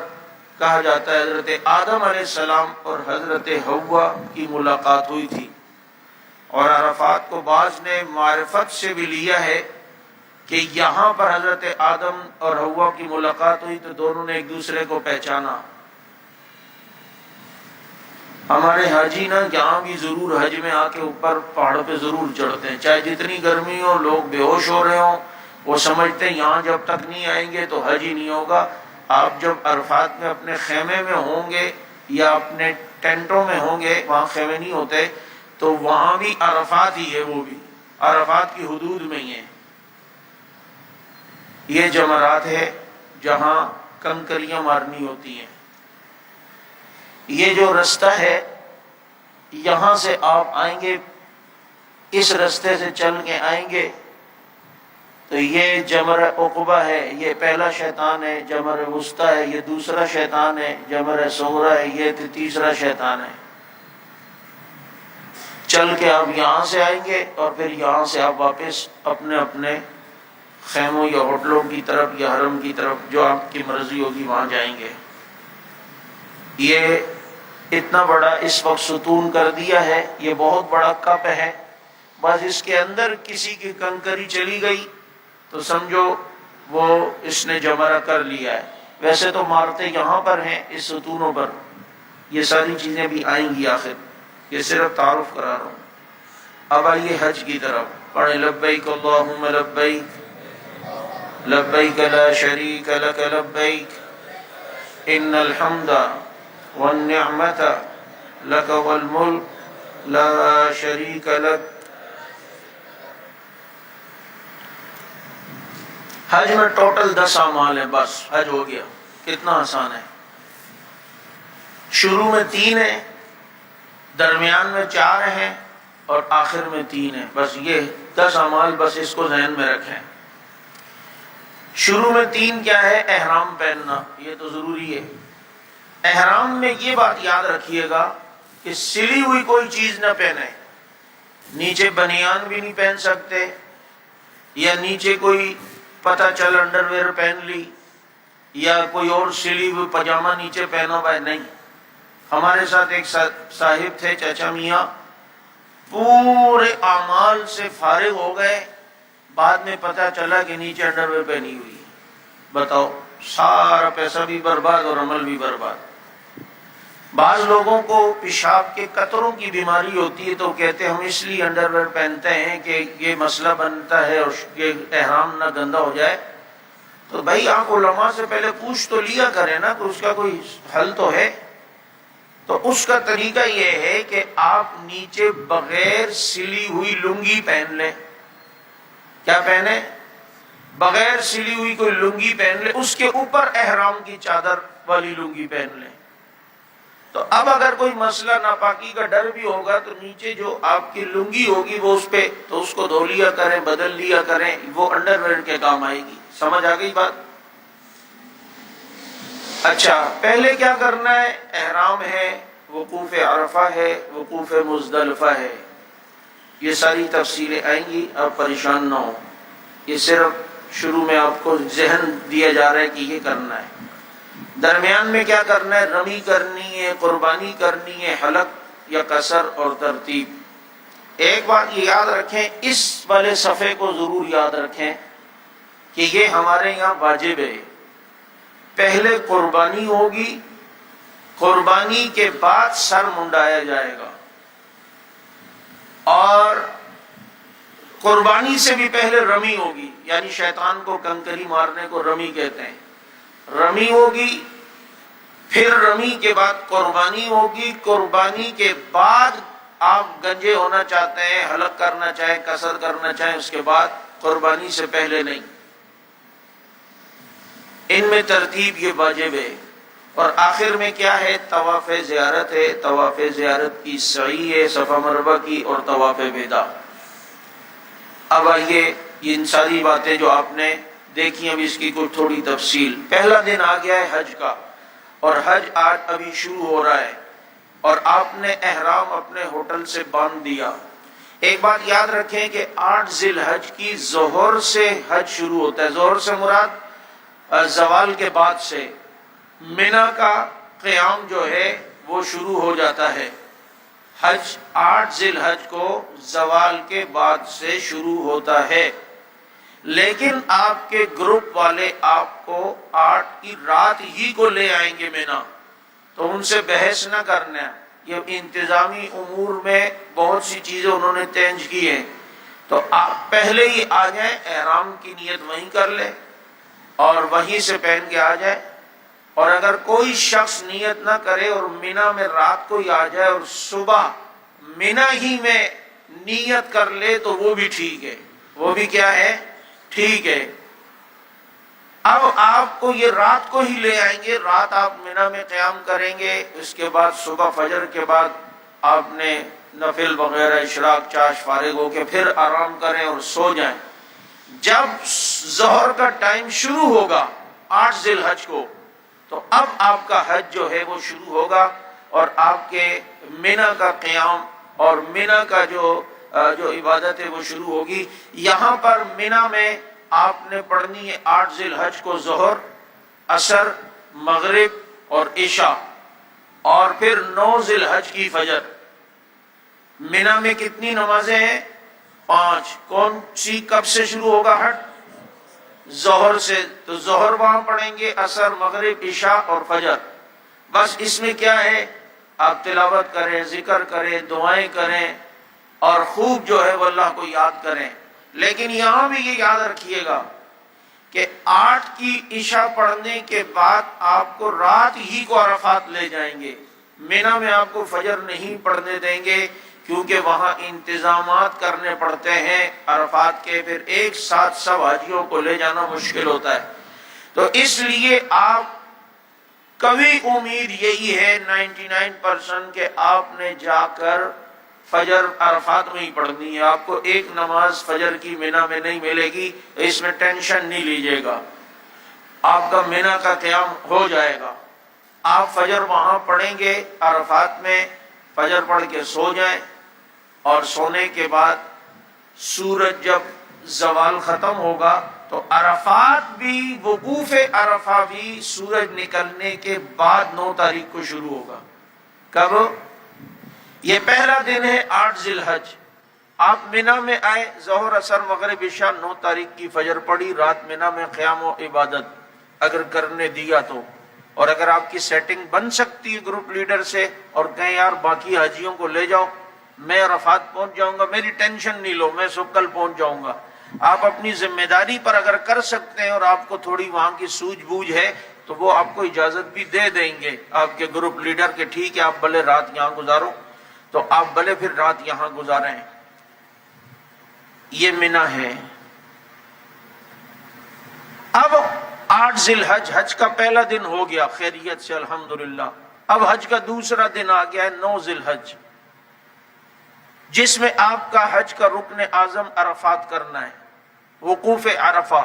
کہا جاتا ہے حضرت آدم علیہ السلام اور حضرت حوا کی ملاقات ہوئی تھی، اور عرفات کو بعض نے معرفت سے بھی لیا ہے کہ یہاں پر حضرت آدم اور حوا کی ملاقات ہوئی تو دونوں نے ایک دوسرے کو پہچانا۔ ہمارے حاجی نا یہاں بھی ضرور حج میں آ کے اوپر پہاڑوں پہ ضرور چڑھتے ہیں، چاہے جتنی گرمی ہو، لوگ بے ہوش ہو رہے ہوں، وہ سمجھتے ہیں یہاں جب تک نہیں آئیں گے تو حج ہی نہیں ہوگا۔ آپ جب عرفات میں اپنے خیمے میں ہوں گے یا اپنے ٹینٹوں میں ہوں گے، وہاں خیمے نہیں ہوتے، تو وہاں بھی عرفات ہی ہے، وہ بھی عرفات کی حدود میں ہی ہے۔ یہ جمرات ہے جہاں کنکریاں مارنی ہوتی ہیں، یہ جو رستہ ہے یہاں سے آپ آئیں گے، اس رستے سے چل کے آئیں گے تو یہ جمر عقبہ ہے، یہ پہلا شیطان ہے، جمر وسطیٰ ہے یہ دوسرا شیطان ہے، جمر صغریٰ ہے یہ تیسرا شیطان ہے۔ چل کے آپ یہاں سے آئیں گے اور پھر یہاں سے آپ واپس اپنے اپنے خیموں یا ہوٹلوں کی طرف یا حرم کی طرف جو آپ کی مرضی ہوگی وہاں جائیں گے۔ یہ اتنا بڑا اس وقت ستون کر دیا ہے، یہ بہت بڑا کپ ہے، بس اس کے اندر کسی کی کنکری چلی گئی تو سمجھو وہ اس نے جمرہ کر لیا ہے۔ ویسے تو مارتے یہاں پر ہیں اس ستونوں پر، یہ ساری چیزیں بھی آئیں گی آخر، یہ صرف تعارف کرا رہا ہوں۔ اب آئیے حج کی طرف، پڑھیں لبیک اللہم لبیک لبیک لا شریک لک لبیک ان الحمد والنعمت لک والملک لا شریک لک۔ حج میں ٹوٹل 10 اعمال ہیں، بس حج ہو گیا، کتنا آسان ہے۔ شروع میں 3 ہیں، درمیان میں 4 ہیں اور آخر میں 3 ہیں، بس یہ 10 اعمال، بس اس کو ذہن میں رکھیں۔ شروع میں 3 کیا ہے؟ احرام پہننا، یہ تو ضروری ہے۔ احرام میں یہ بات یاد رکھیے گا کہ سلی ہوئی کوئی چیز نہ پہنے، نیچے بنیان بھی نہیں پہن سکتے، یا نیچے کوئی پتہ چل انڈر ویئر پہن لی یا کوئی اور سلی ہوئی پاجامہ نیچے پہنا ہوا ہے، نہیں۔ ہمارے ساتھ ایک صاحب تھے چچا میاں، پورے اعمال سے فارغ ہو گئے، بعد میں پتہ چلا کہ نیچے انڈر ویئر پہنی ہوئی ہے۔ بتاؤ، سارا پیسہ بھی برباد اور عمل بھی برباد۔ بعض لوگوں کو پیشاب کے قطروں کی بیماری ہوتی ہے تو کہتے ہیں ہم اس لیے انڈر ویئر پہنتے ہیں کہ یہ مسئلہ بنتا ہے اور یہ احرام نہ گندا ہو جائے۔ تو بھائی آپ علماء سے پہلے پوچھ تو لیا کریں نا، تو اس کا کوئی حل تو ہے۔ تو اس کا طریقہ یہ ہے کہ آپ نیچے بغیر سلی ہوئی لنگی پہن لیں۔ کیا پہنے؟ بغیر سلی ہوئی کوئی لنگی پہن لیں، اس کے اوپر احرام کی چادر والی لنگی پہن لیں۔ تو اب اگر کوئی مسئلہ ناپاکی کا ڈر بھی ہوگا تو نیچے جو آپ کی لنگی ہوگی وہ اس پہ، تو اس کو دھو لیا کریں، بدل لیا کریں، وہ انڈر ویئر کے کام آئے گی۔ سمجھ آ گئی بات؟ اچھا، پہلے کیا کرنا ہے؟ احرام ہے، وقوف عرفہ ہے، وقوف مزدلفہ ہے، یہ ساری تفصیلیں آئیں گی، آپ پریشان نہ ہو، یہ صرف شروع میں آپ کو ذہن دیا جا رہا ہے کہ یہ کرنا ہے۔ درمیان میں کیا کرنا ہے؟ رمی کرنی ہے، قربانی کرنی ہے، حلق یا قصر اور ترتیب۔ ایک بات یہ یاد رکھیں، اس والے صفحے کو ضرور یاد رکھیں کہ یہ ہمارے یہاں واجب ہے۔ پہلے قربانی ہوگی، قربانی کے بعد سر منڈایا جائے گا، اور قربانی سے بھی پہلے رمی ہوگی، یعنی شیطان کو کنکری مارنے کو رمی کہتے ہیں۔ رمی ہوگی، پھر رمی کے بعد قربانی ہوگی، قربانی کے بعد آپ گنجے ہونا چاہتے ہیں، حلق کرنا چاہیں، قصر کرنا چاہیں، اس کے بعد، قربانی سے پہلے نہیں۔ ان میں ترتیب یہ واجب ہے۔ اور آخر میں کیا ہے؟ طواف زیارت ہے، طواف زیارت کی سعی ہے، صفا مروہ کی، اور طواف وداع۔ اب آئیے ان ساری باتیں جو آپ نے دیکھی، اب اس کی کوئی تھوڑی تفصیل۔ پہلا دن آ گیا ہے حج کا، اور حج آج ابھی شروع ہو رہا ہے، اور آپ نے احرام اپنے ہوٹل سے باندھ دیا۔ ایک بات یاد رکھیں کہ 8 ذی الحج کی ظہر سے حج شروع ہوتا ہے۔ ظہر سے مراد زوال کے بعد سے۔ منی کا قیام جو ہے وہ شروع ہو جاتا ہے۔ حج 8 ذی الحج کو زوال کے بعد سے شروع ہوتا ہے، لیکن آپ کے گروپ والے آپ کو 8 کی رات ہی کو لے آئیں گے منی، تو ان سے بحث نہ کرنا۔ یہ انتظامی امور میں بہت سی چیزیں انہوں نے چینج کی ہیں، تو آپ پہلے ہی آ جائیں، احرام کی نیت وہیں کر لیں اور وہیں سے پہن کے آ جائیں۔ اور اگر کوئی شخص نیت نہ کرے اور منی میں رات کو ہی آ جائے اور صبح منی ہی میں نیت کر لے تو وہ بھی ٹھیک ہے، وہ بھی کیا ہے؟ ٹھیک ہے۔ اب آپ کو یہ رات کو ہی لے آئیں گے، رات آپ مینا میں قیام کریں گے، اس کے بعد صبح فجر کے بعد آپ نے نفل وغیرہ اشراق چاش فارغ ہو کے پھر آرام کریں اور سو جائیں۔ جب ظہر کا ٹائم شروع ہوگا 8 ذی الحج کو، تو اب آپ کا حج جو ہے وہ شروع ہوگا اور آپ کے مینا کا قیام اور مینا کا جو عبادت ہے وہ شروع ہوگی۔ یہاں پر مینا میں آپ نے پڑھنی ہے 8 ذی الحج کو ظہر، عصر، مغرب اور عشاء، اور پھر 9 ذی الحج کی فجر۔ مینا میں کتنی نمازیں ہیں؟ 5۔ کون سی کب سے شروع ہوگا حج؟ ظہر سے، تو ظہر وہاں پڑھیں گے، عصر، مغرب، عشاء اور فجر۔ بس اس میں کیا ہے، آپ تلاوت کریں، ذکر کریں، دعائیں کریں اور خوب جو ہے وہ اللہ کو یاد کریں۔ لیکن یہاں بھی یہ یاد رکھیے گا کہ 8 کی عشاء پڑھنے کے بعد آپ کو رات ہی کو عرفات لے جائیں گے۔ مینا میں آپ کو فجر نہیں پڑھنے دیں گے، کیونکہ وہاں انتظامات کرنے پڑتے ہیں عرفات کے، پھر ایک ساتھ سب حاجیوں کو لے جانا مشکل ہوتا ہے۔ تو اس لیے آپ کبھی امید یہی ہے 99% کہ آپ نے جا کر فجر عرفات میں ہی پڑھنی ہے، آپ کو ایک نماز فجر کی مینا میں نہیں ملے گی، اس میں ٹینشن نہیں لیجیے گا، آپ کا مینا کا قیام ہو جائے گا۔ آپ فجر وہاں پڑھیں گے عرفات میں، فجر پڑھ کے سو جائیں، اور سونے کے بعد سورج جب زوال ختم ہوگا تو عرفات بھی، وقوف عرفہ بھی سورج نکلنے کے بعد 9 تاریخ کو شروع ہوگا۔ کب؟ یہ پہلا دن ہے 8 ذی الحج۔ آپ مینا میں آئے، ظہر، عصر، مغرب، عشاء، 9 تاریخ کی فجر پڑھی، رات مینا میں قیام و عبادت اگر کرنے دیا تو، اور اگر آپ کی سیٹنگ بن سکتی ہے گروپ لیڈر سے اور کہیں یار باقی حاجیوں کو لے جاؤ، میں عرفات پہنچ جاؤں گا، میری ٹینشن نہیں لو، میں سب کل پہنچ جاؤں گا، آپ اپنی ذمہ داری پر اگر کر سکتے ہیں اور آپ کو تھوڑی وہاں کی سوجھ بوجھ ہے تو وہ آپ کو اجازت بھی دے دیں گے آپ کے گروپ لیڈر کے، ٹھیک ہے آپ بھلے رات یہاں گزارو، تو آپ بھلے پھر رات یہاں گزاریں۔ یہ مینا ہے۔ اب 8 ذی الحج، حج کا پہلا دن ہو گیا خیریت سے الحمدللہ۔ اب حج کا دوسرا دن آ گیا ہے 9 ذی الحج، جس میں آپ کا حج کا رکن اعظم عرفات کرنا ہے، وقوف عرفہ۔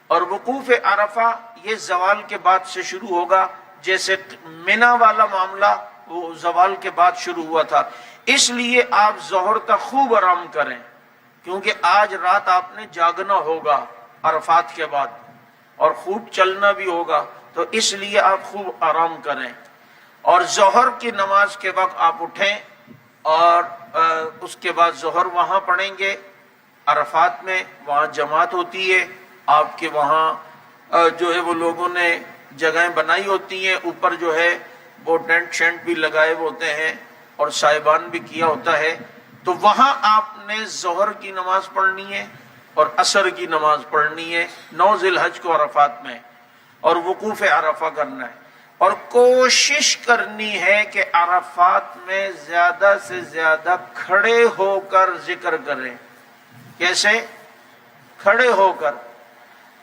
اور وقوف عرفہ یہ زوال کے بعد سے شروع ہوگا، جیسے مینا والا معاملہ وہ زوال کے بعد شروع ہوا تھا۔ اس لیے آپ ظہر تک خوب آرام کریں، کیونکہ آج رات آپ نے جاگنا ہوگا عرفات کے بعد، اور خوب چلنا بھی ہوگا، تو اس لیے آپ خوب آرام کریں۔ اور ظہر کی نماز کے وقت آپ اٹھیں اور اس کے بعد ظہر وہاں پڑھیں گے عرفات میں، وہاں جماعت ہوتی ہے، آپ کے وہاں جو ہے وہ لوگوں نے جگہیں بنائی ہوتی ہیں، اوپر جو ہے وہ ٹینٹ شینٹ بھی لگائے ہوتے ہیں اور صاحبان بھی کیا ہوتا ہے، تو وہاں آپ نے ظہر کی نماز پڑھنی ہے اور عصر کی نماز پڑھنی ہے 9 ذی الحج کو عرفات میں، اور وقوف عرفہ کرنا ہے۔ اور کوشش کرنی ہے کہ عرفات میں زیادہ سے زیادہ کھڑے ہو کر ذکر کریں۔ کیسے؟ کھڑے ہو کر۔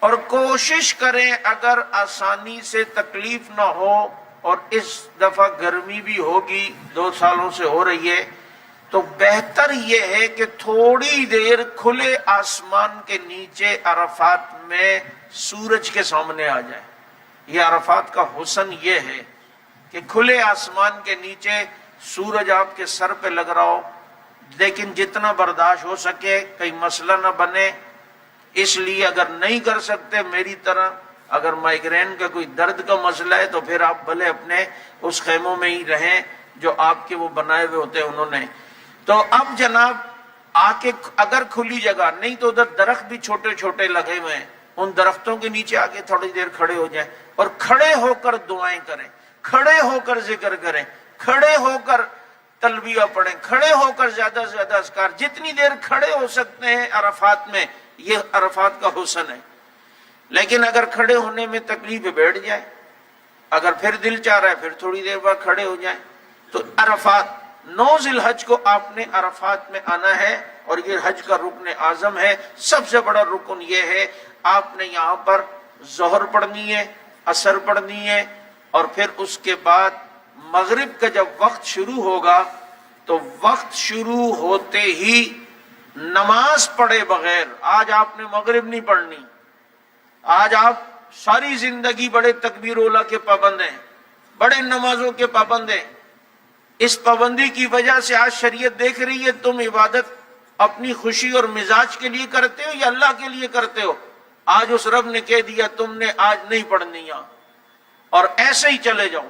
اور کوشش کریں اگر آسانی سے تکلیف نہ ہو، اور اس دفعہ گرمی بھی ہوگی 2 سالوں سے ہو رہی ہے، تو بہتر یہ ہے کہ تھوڑی دیر کھلے آسمان کے نیچے عرفات میں سورج کے سامنے آ جائیں۔ یہ عرفات کا حسن یہ ہے کہ کھلے آسمان کے نیچے سورج آپ کے سر پہ لگ رہا ہو، لیکن جتنا برداشت ہو سکے، کہیں مسئلہ نہ بنے، اس لیے اگر نہیں کر سکتے میری طرح، اگر مائیگرین کا کوئی درد کا مسئلہ ہے تو پھر آپ بھلے اپنے اس خیموں میں ہی رہیں جو آپ کے وہ بنائے ہوئے ہوتے ہیں انہوں نے۔ تو اب جناب آ کے اگر کھلی جگہ نہیں تو ادھر درخت بھی چھوٹے چھوٹے لگے ہوئے ہیں، ان درختوں کے نیچے آ کے تھوڑی دیر کھڑے ہو جائیں اور کھڑے ہو کر دعائیں کریں، کھڑے ہو کر ذکر کریں، کھڑے ہو کر تلبیہ پڑھیں، کھڑے ہو کر زیادہ سے زیادہ اذکار، جتنی دیر کھڑے ہو سکتے ہیں عرفات میں، یہ عرفات کا حسن ہے۔ لیکن اگر کھڑے ہونے میں تکلیف بیٹھ جائے، اگر پھر دل چاہ رہا ہے پھر تھوڑی دیر بعد کھڑے ہو جائیں، تو عرفات 9 ذی الحج کو آپ نے عرفات میں آنا ہے، اور یہ حج کا رکن اعظم ہے۔ سب سے بڑا رکن یہ ہے آپ نے یہاں پر ظہر پڑھنی ہے، عصر پڑھنی ہے، اور پھر اس کے بعد مغرب کا جب وقت شروع ہوگا تو وقت شروع ہوتے ہی نماز پڑھے بغیر، آج آپ نے مغرب نہیں پڑھنی، آج آپ ساری زندگی بڑے تکبیر اولیٰ کے پابند ہیں، بڑے نمازوں کے پابند ہیں، اس پابندی کی وجہ سے آج شریعت دیکھ رہی ہے تم عبادت اپنی خوشی اور مزاج کے لیے کرتے ہو یا اللہ کے لیے کرتے ہو، آج اس رب نے کہہ دیا تم نے آج نہیں پڑھنی اور ایسے ہی چلے جاؤ،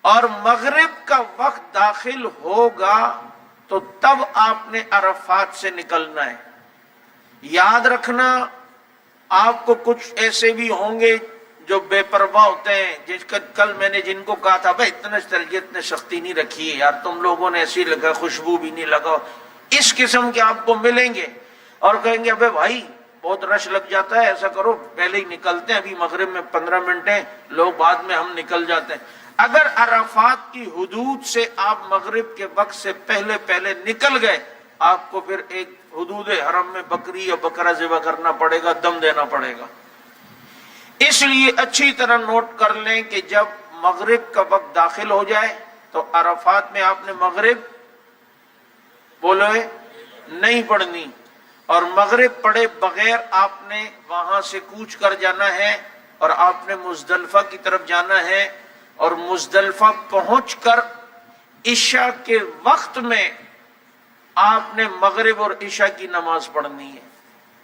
اور مغرب کا وقت داخل ہوگا تو تب آپ نے عرفات سے نکلنا ہے۔ یاد رکھنا، آپ کو کچھ ایسے بھی ہوں گے جو بے پرواہ ہوتے ہیں، جس کا کل میں نے جن کو کہا تھا بھائی اتنا تربیت نے سختی نہیں رکھی ہے یار، تم لوگوں نے ایسی لگا خوشبو بھی نہیں لگا، اس قسم کے آپ کو ملیں گے اور کہیں گے ابے بھائی بہت رش لگ جاتا ہے، ایسا کرو پہلے ہی نکلتے ہیں، ابھی مغرب میں 15 منٹ ہیں، لوگ بعد میں ہم نکل جاتے ہیں۔ اگر عرفات کی حدود سے آپ مغرب کے وقت سے پہلے پہلے نکل گئے، آپ کو پھر ایک حدود حرم میں بکری یا بکرا ذبح کرنا پڑے گا، دم دینا پڑے گا۔ اس لیے اچھی طرح نوٹ کر لیں کہ جب مغرب کا وقت داخل ہو جائے تو عرفات میں آپ نے مغرب بولے نہیں پڑھنی، اور مغرب پڑھے بغیر آپ نے وہاں سے کوچ کر جانا ہے اور آپ نے مزدلفہ کی طرف جانا ہے، اور مزدلفہ پہنچ کر عشاء کے وقت میں آپ نے مغرب اور عشاء کی نماز پڑھنی ہے۔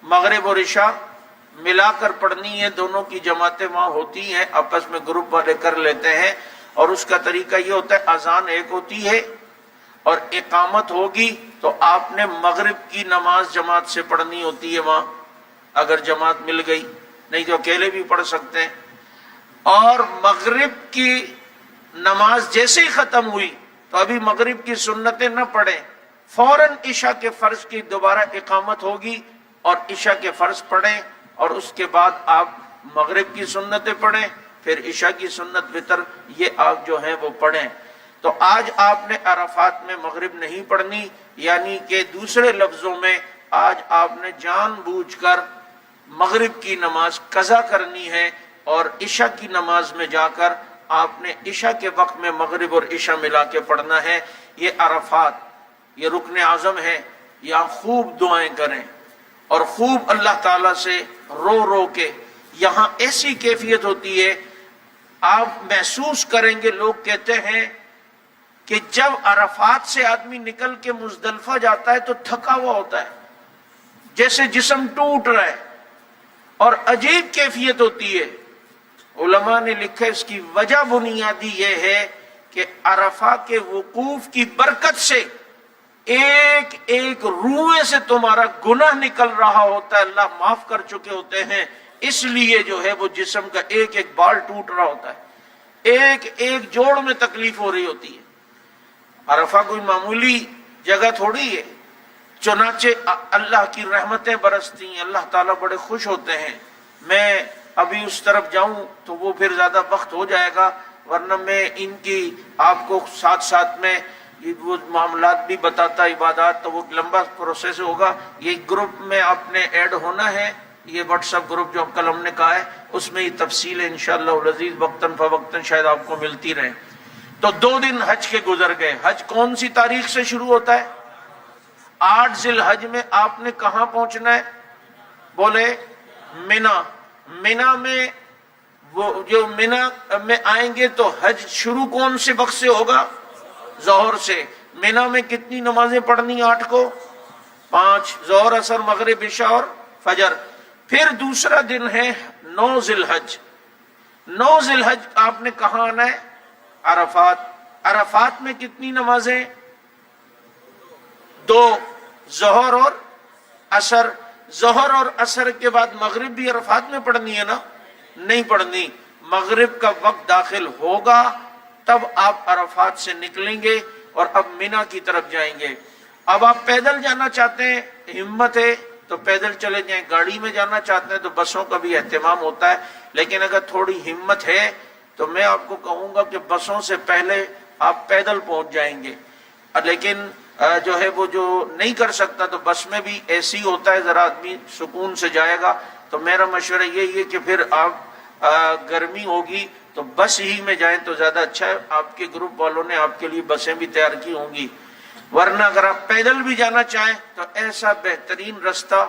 مغرب اور عشاء ملا کر پڑھنی ہے، دونوں کی جماعتیں وہاں ہوتی ہیں، آپس میں گروپ والے کر لیتے ہیں، اور اس کا طریقہ یہ ہوتا ہے اذان ایک ہوتی ہے اور اقامت ہوگی تو آپ نے مغرب کی نماز جماعت سے پڑھنی ہوتی ہے وہاں، اگر جماعت مل گئی، نہیں تو اکیلے بھی پڑھ سکتے ہیں، اور مغرب کی نماز جیسے ہی ختم ہوئی تو ابھی مغرب کی سنتیں نہ پڑھیں، فوراً عشاء کے فرض کی دوبارہ اقامت ہوگی اور عشاء کے فرض پڑھیں، اور اس کے بعد آپ مغرب کی سنتیں پڑھیں، پھر عشاء کی سنت وتر یہ آپ جو ہیں وہ پڑھیں۔ تو آج آپ نے عرفات میں مغرب نہیں پڑھنی، یعنی کہ دوسرے لفظوں میں آج آپ نے جان بوجھ کر مغرب کی نماز قضا کرنی ہے، اور عشاء کی نماز میں جا کر آپ نے عشاء کے وقت میں مغرب اور عشاء ملا کے پڑھنا ہے۔ یہ عرفات، یہ رکن اعظم ہے، یہاں خوب دعائیں کریں اور خوب اللہ تعالیٰ سے رو رو کے، یہاں ایسی کیفیت ہوتی ہے آپ محسوس کریں گے، لوگ کہتے ہیں کہ جب عرفات سے آدمی نکل کے مزدلفہ جاتا ہے تو تھکا ہوا ہوتا ہے، جیسے جسم ٹوٹ رہا ہے، اور عجیب کیفیت ہوتی ہے۔ علماء نے لکھا اس کی وجہ بنیادی یہ ہے کہ عرفہ کے وقوف کی برکت سے ایک ایک روئے سے تمہارا گناہ نکل رہا ہوتا ہے، اللہ معاف کر چکے ہوتے ہیں، اس لیے جو ہے وہ جسم کا ایک ایک بال ٹوٹ رہا ہوتا ہے، ایک ایک جوڑ میں تکلیف ہو رہی ہوتی ہے۔ عرفہ کوئی معمولی جگہ تھوڑی ہے، چنانچہ اللہ کی رحمتیں برستی ہیں، اللہ تعالیٰ بڑے خوش ہوتے ہیں۔ میں ابھی اس طرف جاؤں تو وہ پھر زیادہ وقت ہو جائے گا، ورنہ میں ان کی آپ کو ساتھ ساتھ میں وہ معاملات بھی بتاتا، عبادات، تو وہ لمبا پروسیس ہوگا۔ یہ گروپ میں آپ نے ایڈ ہونا ہے، یہ واٹس ایپ گروپ جو کل ہم نے کہا ہے اس میں یہ تفصیل ہے انشاءاللہ العزیز، وقتاً فوقتاً شاید آپ کو ملتی رہے۔ تو 2 دن حج کے گزر گئے۔ حج کون سی تاریخ سے شروع ہوتا ہے؟ 8 ذی الحج میں آپ نے کہاں پہنچنا ہے؟ بولے منا۔ منا میں وہ جو منا میں آئیں گے تو حج شروع کون سے وقت سے ہوگا؟ ظہر سے۔ منا میں کتنی نمازیں پڑھنی 8 کو؟ 5، ظہر، عصر، مغرب، عشاء اور فجر۔ پھر دوسرا دن ہے 9 ذی الحج۔ 9 ذی الحج آپ نے کہاں آنا ہے؟ عرفات۔ عرفات میں کتنی نمازیں؟ 2، ظہر اور عصر۔ ظہر اور عصر کے بعد مغرب بھی عرفات میں پڑھنی ہے نا؟ نہیں پڑھنی۔ مغرب کا وقت داخل ہوگا تب آپ عرفات سے نکلیں گے اور اب مینا کی طرف جائیں گے۔ اب آپ پیدل جانا چاہتے ہیں، ہمت ہے تو پیدل چلے جائیں، گاڑی میں جانا چاہتے ہیں تو بسوں کا بھی اہتمام ہوتا ہے، لیکن اگر تھوڑی ہمت ہے تو میں آپ کو کہوں گا کہ بسوں سے پہلے آپ پیدل پہنچ جائیں گے۔ لیکن جو ہے وہ جو نہیں کر سکتا تو بس میں بھی ایسی ہوتا ہے، ذرا آدمی سکون سے جائے گا تو میرا مشورہ یہی ہے کہ پھر آپ گرمی ہوگی تو بس ہی میں جائیں تو زیادہ اچھا ہے. آپ کے گروپ والوں نے آپ کے لیے بسیں بھی تیار کی ہوں گی، ورنہ اگر آپ پیدل بھی جانا چاہیں تو ایسا بہترین رستہ،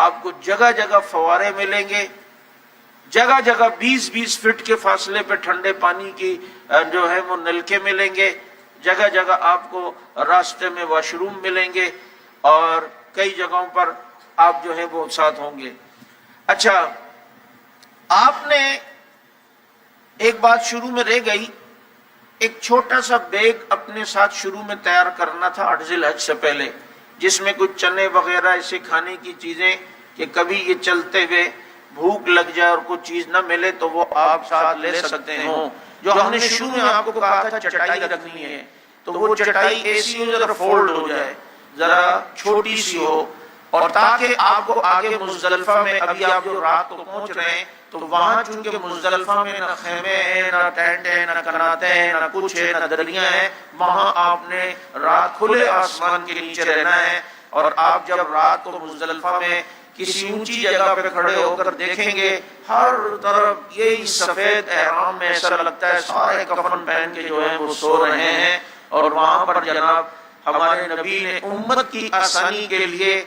آپ کو جگہ جگہ فوارے ملیں گے، جگہ جگہ 20-20 فٹ کے فاصلے پہ ٹھنڈے پانی کی جو ہے وہ نلکے ملیں گے، جگہ جگہ آپ کو راستے میں واش روم ملیں گے، اور کئی جگہوں پر آپ جو ہے وہ ساتھ ہوں گے. اچھا، آپ نے ایک بات شروع میں رہ گئی، ایک چھوٹا سا بیگ اپنے ساتھ شروع میں تیار کرنا تھا 8 ذی الحج سے پہلے، جس میں کچھ چنے وغیرہ ایسے کھانے کی چیزیں کہ کبھی یہ چلتے ہوئے بھوک لگ جائے اور کچھ چیز نہ ملے تو وہ آپ ساتھ لے سکتے ہوں. جو ہم نے شروع میں آپ کو کہا تھا چٹائی رکھنی ہے، تو وہ چٹائی ایسی ہو ذرا فولڈ ہو جائے، ذرا چھوٹی سی ہو، اور تاکہ آپ کو آگے مزدلفہ میں، ابھی آپ جو رات کو پہنچ رہے ہیں تو وہاں چونکہ مزدلفہ میں نہ خیمے ہیں، نہ ٹینٹ ہیں، نہ کناتے ہیں، نہ کچھ ہے، نہ دریاں ہیں، وہاں آپ نے رات کھلے آسمان کے نیچے رہنا ہے. اور آپ جب رات کو مزدلفہ میں کسی اونچی جگہ پہ کھڑے ہو کر دیکھیں گے ہر طرف یہی سفید احرام میں ایسا لگتا ہے سارے کفن پہن کے جو ہیں وہ سو رہے ہیں. اور وہاں پر جناب ہمارے نبی نے امت کی آسانی کے لیے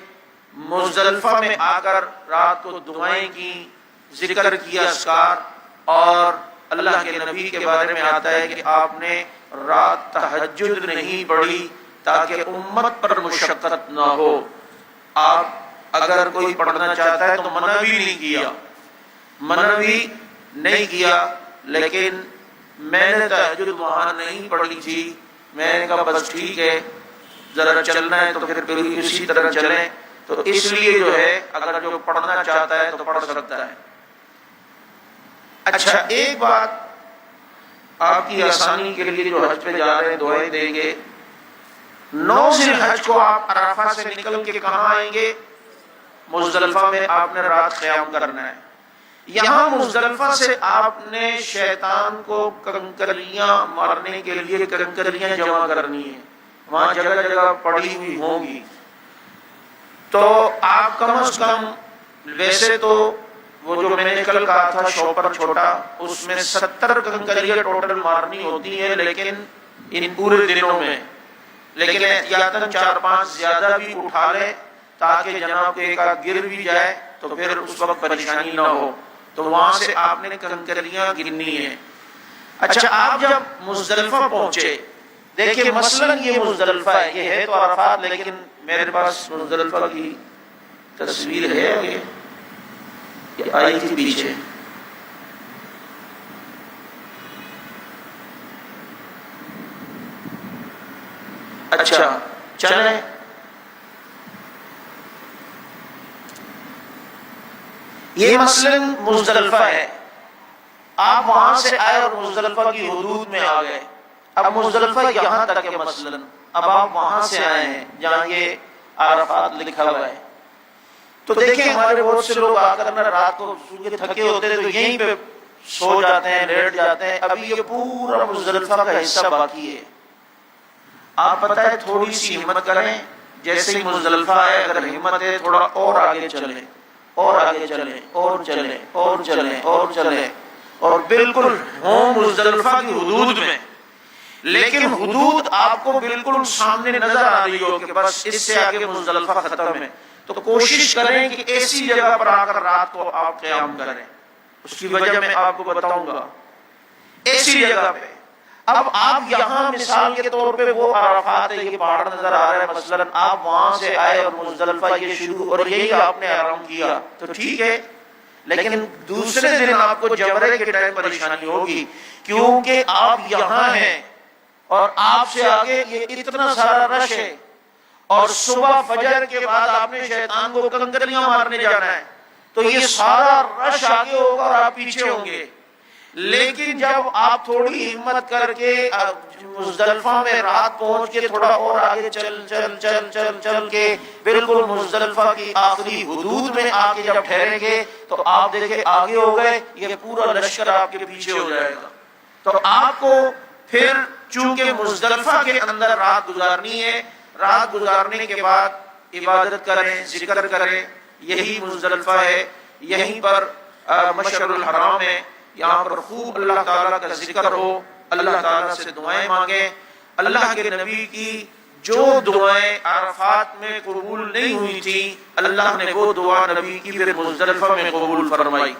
مزدلفہ میں آ کر رات کو دعائیں کی، ذکر کیا اذکار. اور اللہ کے نبی کے بارے میں آتا ہے کہ آپ نے رات تہجد نہیں پڑھی تاکہ امت پر مشقت نہ ہو. آپ اگر کوئی پڑھنا چاہتا ہے تو منع بھی نہیں کیا، لیکن میں نے تہجد وہاں نہیں پڑھی تھی. میں نے کہا بس ٹھیک ہے، ذرا چلنا ہے تو پھر اسی طرح چلیں. تو اس لیے جو ہے اگر جو پڑھنا چاہتا ہے تو پڑھ سکتا ہے. اچھا، ایک بات آپ کی آسانی کے لیے جو حج پہ جا رہے ہیں دعائیں دیں گے. 9 ذی الحج کو آپ عرفہ سے نکل کے کہاں آئیں گے؟ مزدلفہ میں آپ نے رات قیام کرنا ہے. یہاں مزدلفہ سے آپ نے شیطان کو کنکریاں مارنے کے لیے کنکریاں جمع کرنی ہیں، وہاں جگہ جگہ پڑی ہوئی ہوں گی. تو آپ کم از کم، ویسے تو وہ جو میں نے کل کہا تھا شوپر چھوٹا، اس میں 70 کنکریاں ٹوٹل مارنی ہوتی ہیں لیکن ان پورے دنوں میں، لیکن احتیاطاً 4-5 زیادہ بھی اٹھا لے تاکہ جناب کو ایک آدھ گر بھی جائے تو پھر اس وقت پریشانی نہ ہو. تو وہاں سے آپ نے کنکریاں گرنی ہیں. اچھا، آپ جب مزدلفہ پہنچے، دیکھیں مثلا یہ مزدلفہ ہے، یہ ہے تو عرفات لیکن میرے پاس مزدلفہ کی تصویر ہے، یہ آئی تھی پیچھے. اچھا چلیں، یہ مثلا مزدلفہ ہے. آپ وہاں سے آئے اور مزدلفہ کی حدود میں آ گئے. اب مزدلفہ یہاں تک ہے مثلا، اب آپ وہاں سے آئے ہیں جہاں یہ عرفات لکھا ہوا ہے. تو دیکھیں ہمارے بہت سے لوگ آ کر رات کو تھکے ہوتے ہیں تو یہیں پہ سو جاتے ہیں، لیٹ جاتے ہیں. ابھی یہ پورا مزدلفہ کا حصہ باقی ہے. آپ پتہ ہے تھوڑی سی ہمت کریں، جیسے ہی مزدلفہ ہے اگر ہمت ہے تھوڑا اور آگے چلیں، اور آگے چلیں، اور چلیں، اور چلیں، اور چلیں، اور بالکل ہوں مزدلفہ کی حدود میں. لیکن حدود آپ کو بالکل سامنے نظر آ رہی ہو کہ بس اس سے آگے مزدلفہ ختم ہے. تو کوشش کریں کہ ایسی جگہ پر آ کر رات کو آپ قیام کریں. اس کی وجہ میں آپ کو بتاؤں گا. ایسی جگہ پہ اب آپ یہاں مثال کے طور پہ وہ عرفات ہے، یہ پہاڑ نظر آ رہا ہے، مثلا آپ وہاں سے آئے اور مزدلفہ یہ شروع اور یہی آپ نے احرام کیا تو ٹھیک ہے. لیکن دوسرے دن آپ کو جمرے کے ٹائم پریشانی ہوگی، کیونکہ آپ یہاں ہیں اور آپ سے آگے یہ اتنا سارا رش ہے، اور صبح فجر کے بعد آپ نے شیطان کو کنکریاں مارنے جانا ہے. تو یہ سارا رش آگے ہوگا اور آپ پیچھے ہوں گے. لیکن جب آپ تھوڑی ہمت کر کے مزدلفہ میں رات پہنچ کے تھوڑا اور آگے چل چل چل چل چل کے بالکل مزدلفہ کی آخری حدود میں آ کے جب ٹھہریں گے تو آپ دیکھیں آگے ہو گئے، یہ پورا لشکر آپ کے پیچھے ہو جائے گا. تو آپ کو پھر چونکہ مزدلفہ کے اندر رات گزارنی ہے، رات گزارنے کے بعد عبادت کریں، ذکر کریں. یہی مزدلفہ ہے یہیں پر مشعر الحرام ہے، یہاں پر خوب اللہ تعالیٰ کا ذکر ہو، اللہ تعالیٰ سے دعائیں مانگیں۔ اللہ کے نبی کی جو دعائیں عرفات میں قبول نہیں ہوئی تھی، اللہ نے وہ دعا نبی کی پھر مزدلفہ میں قبول فرمائی۔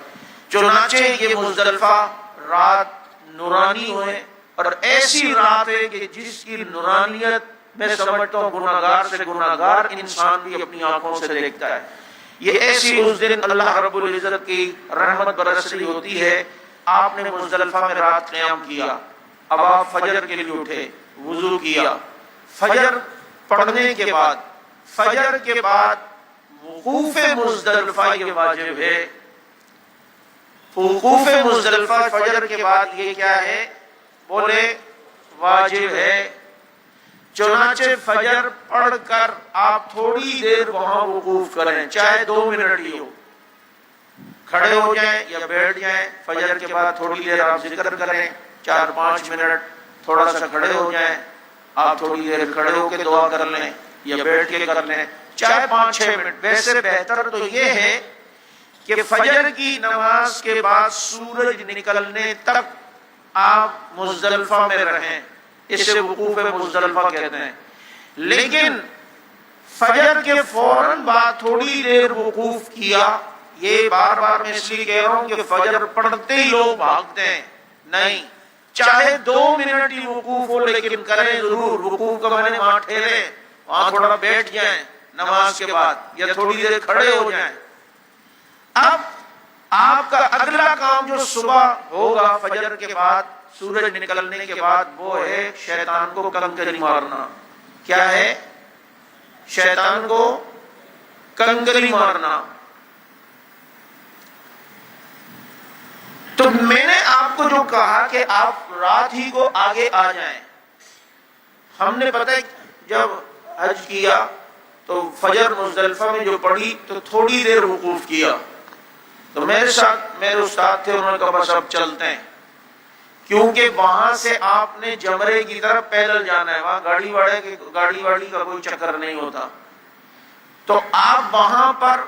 چنانچہ یہ مزدلفہ رات نورانی ہوئے، اور ایسی رات ہے کہ جس کی نورانیت میں سمجھتا ہوں گناہگار سے گناہگار انسان بھی اپنی آنکھوں سے دیکھتا ہے۔ یہ ایسی اس دن اللہ رب العزت کی رحمت برس رہی ہوتی ہے۔ آپ نے مزدلفہ میں رات قیام کیا، اب آپ فجر کے لیے اٹھے، وضو کیا، فجر پڑھنے کے بعد فجر کے بعد وقوف مزدلفہ یہ واجب ہے۔ وقوف مزدلفہ فجر کے بعد یہ کیا ہے؟ بولے واجب ہے۔ چنانچہ فجر پڑھ کر آپ تھوڑی دیر وہاں وقوف کریں، چاہے 2 منٹ ہی ہو، کھڑے ہو جائیں یا بیٹھ جائیں۔ فجر کے بعد تھوڑی دیر آپ ذکر کریں، 4-5 منٹ، تھوڑا سا کھڑے ہو جائیں، آپ تھوڑی دیر کھڑے ہو کے دعا کر لیں یا بیٹھ کے کر لیں، چاہے 5-6 منٹ۔ ویسے بہتر تو یہ ہے کہ فجر کی نماز کے بعد سورج نکلنے تک آپ مزدلفہ میں رہیں، اسے وقوف مزدلفہ کہتے ہیں۔ لیکن فجر کے فوراً بعد تھوڑی دیر وقوف کیا، یہ بار بار میں اس لیے کہہ رہا ہوں کہ فجر پڑھتے ہی لوگ بھاگتے ہیں، نہیں، چاہے 2 منٹ ہی وقوف ہو لیکن کریں ضرور۔ وقوف کا معنی وہاں ٹھہرے، وہاں تھوڑا بیٹھ جائیں نماز کے بعد، یا تھوڑی دیر کھڑے ہو جائیں۔ اب آپ کا اگلا کام جو صبح ہوگا فجر کے بعد، سورج نکلنے کے بعد، وہ ہے شیطان کو کنکری مارنا۔ کیا ہے؟ شیطان کو کنکری مارنا۔ تو میں نے آپ کو جو کہا کہ آپ رات ہی کو آگے آ جائیں، ہم نے پتہ ہے جب حج کیا تو فجر مزدلفہ میں جو پڑھی تو تھوڑی دیر وقوف کیا، تو میرے ساتھ میرے استاد تھے، انہوں نے کہا بس اب چلتے ہیں، کیونکہ وہاں سے آپ نے جمرے کی طرف پیدل جانا ہے، وہاں گاڑی واڑی کا کوئی چکر نہیں ہوتا، تو آپ وہاں پر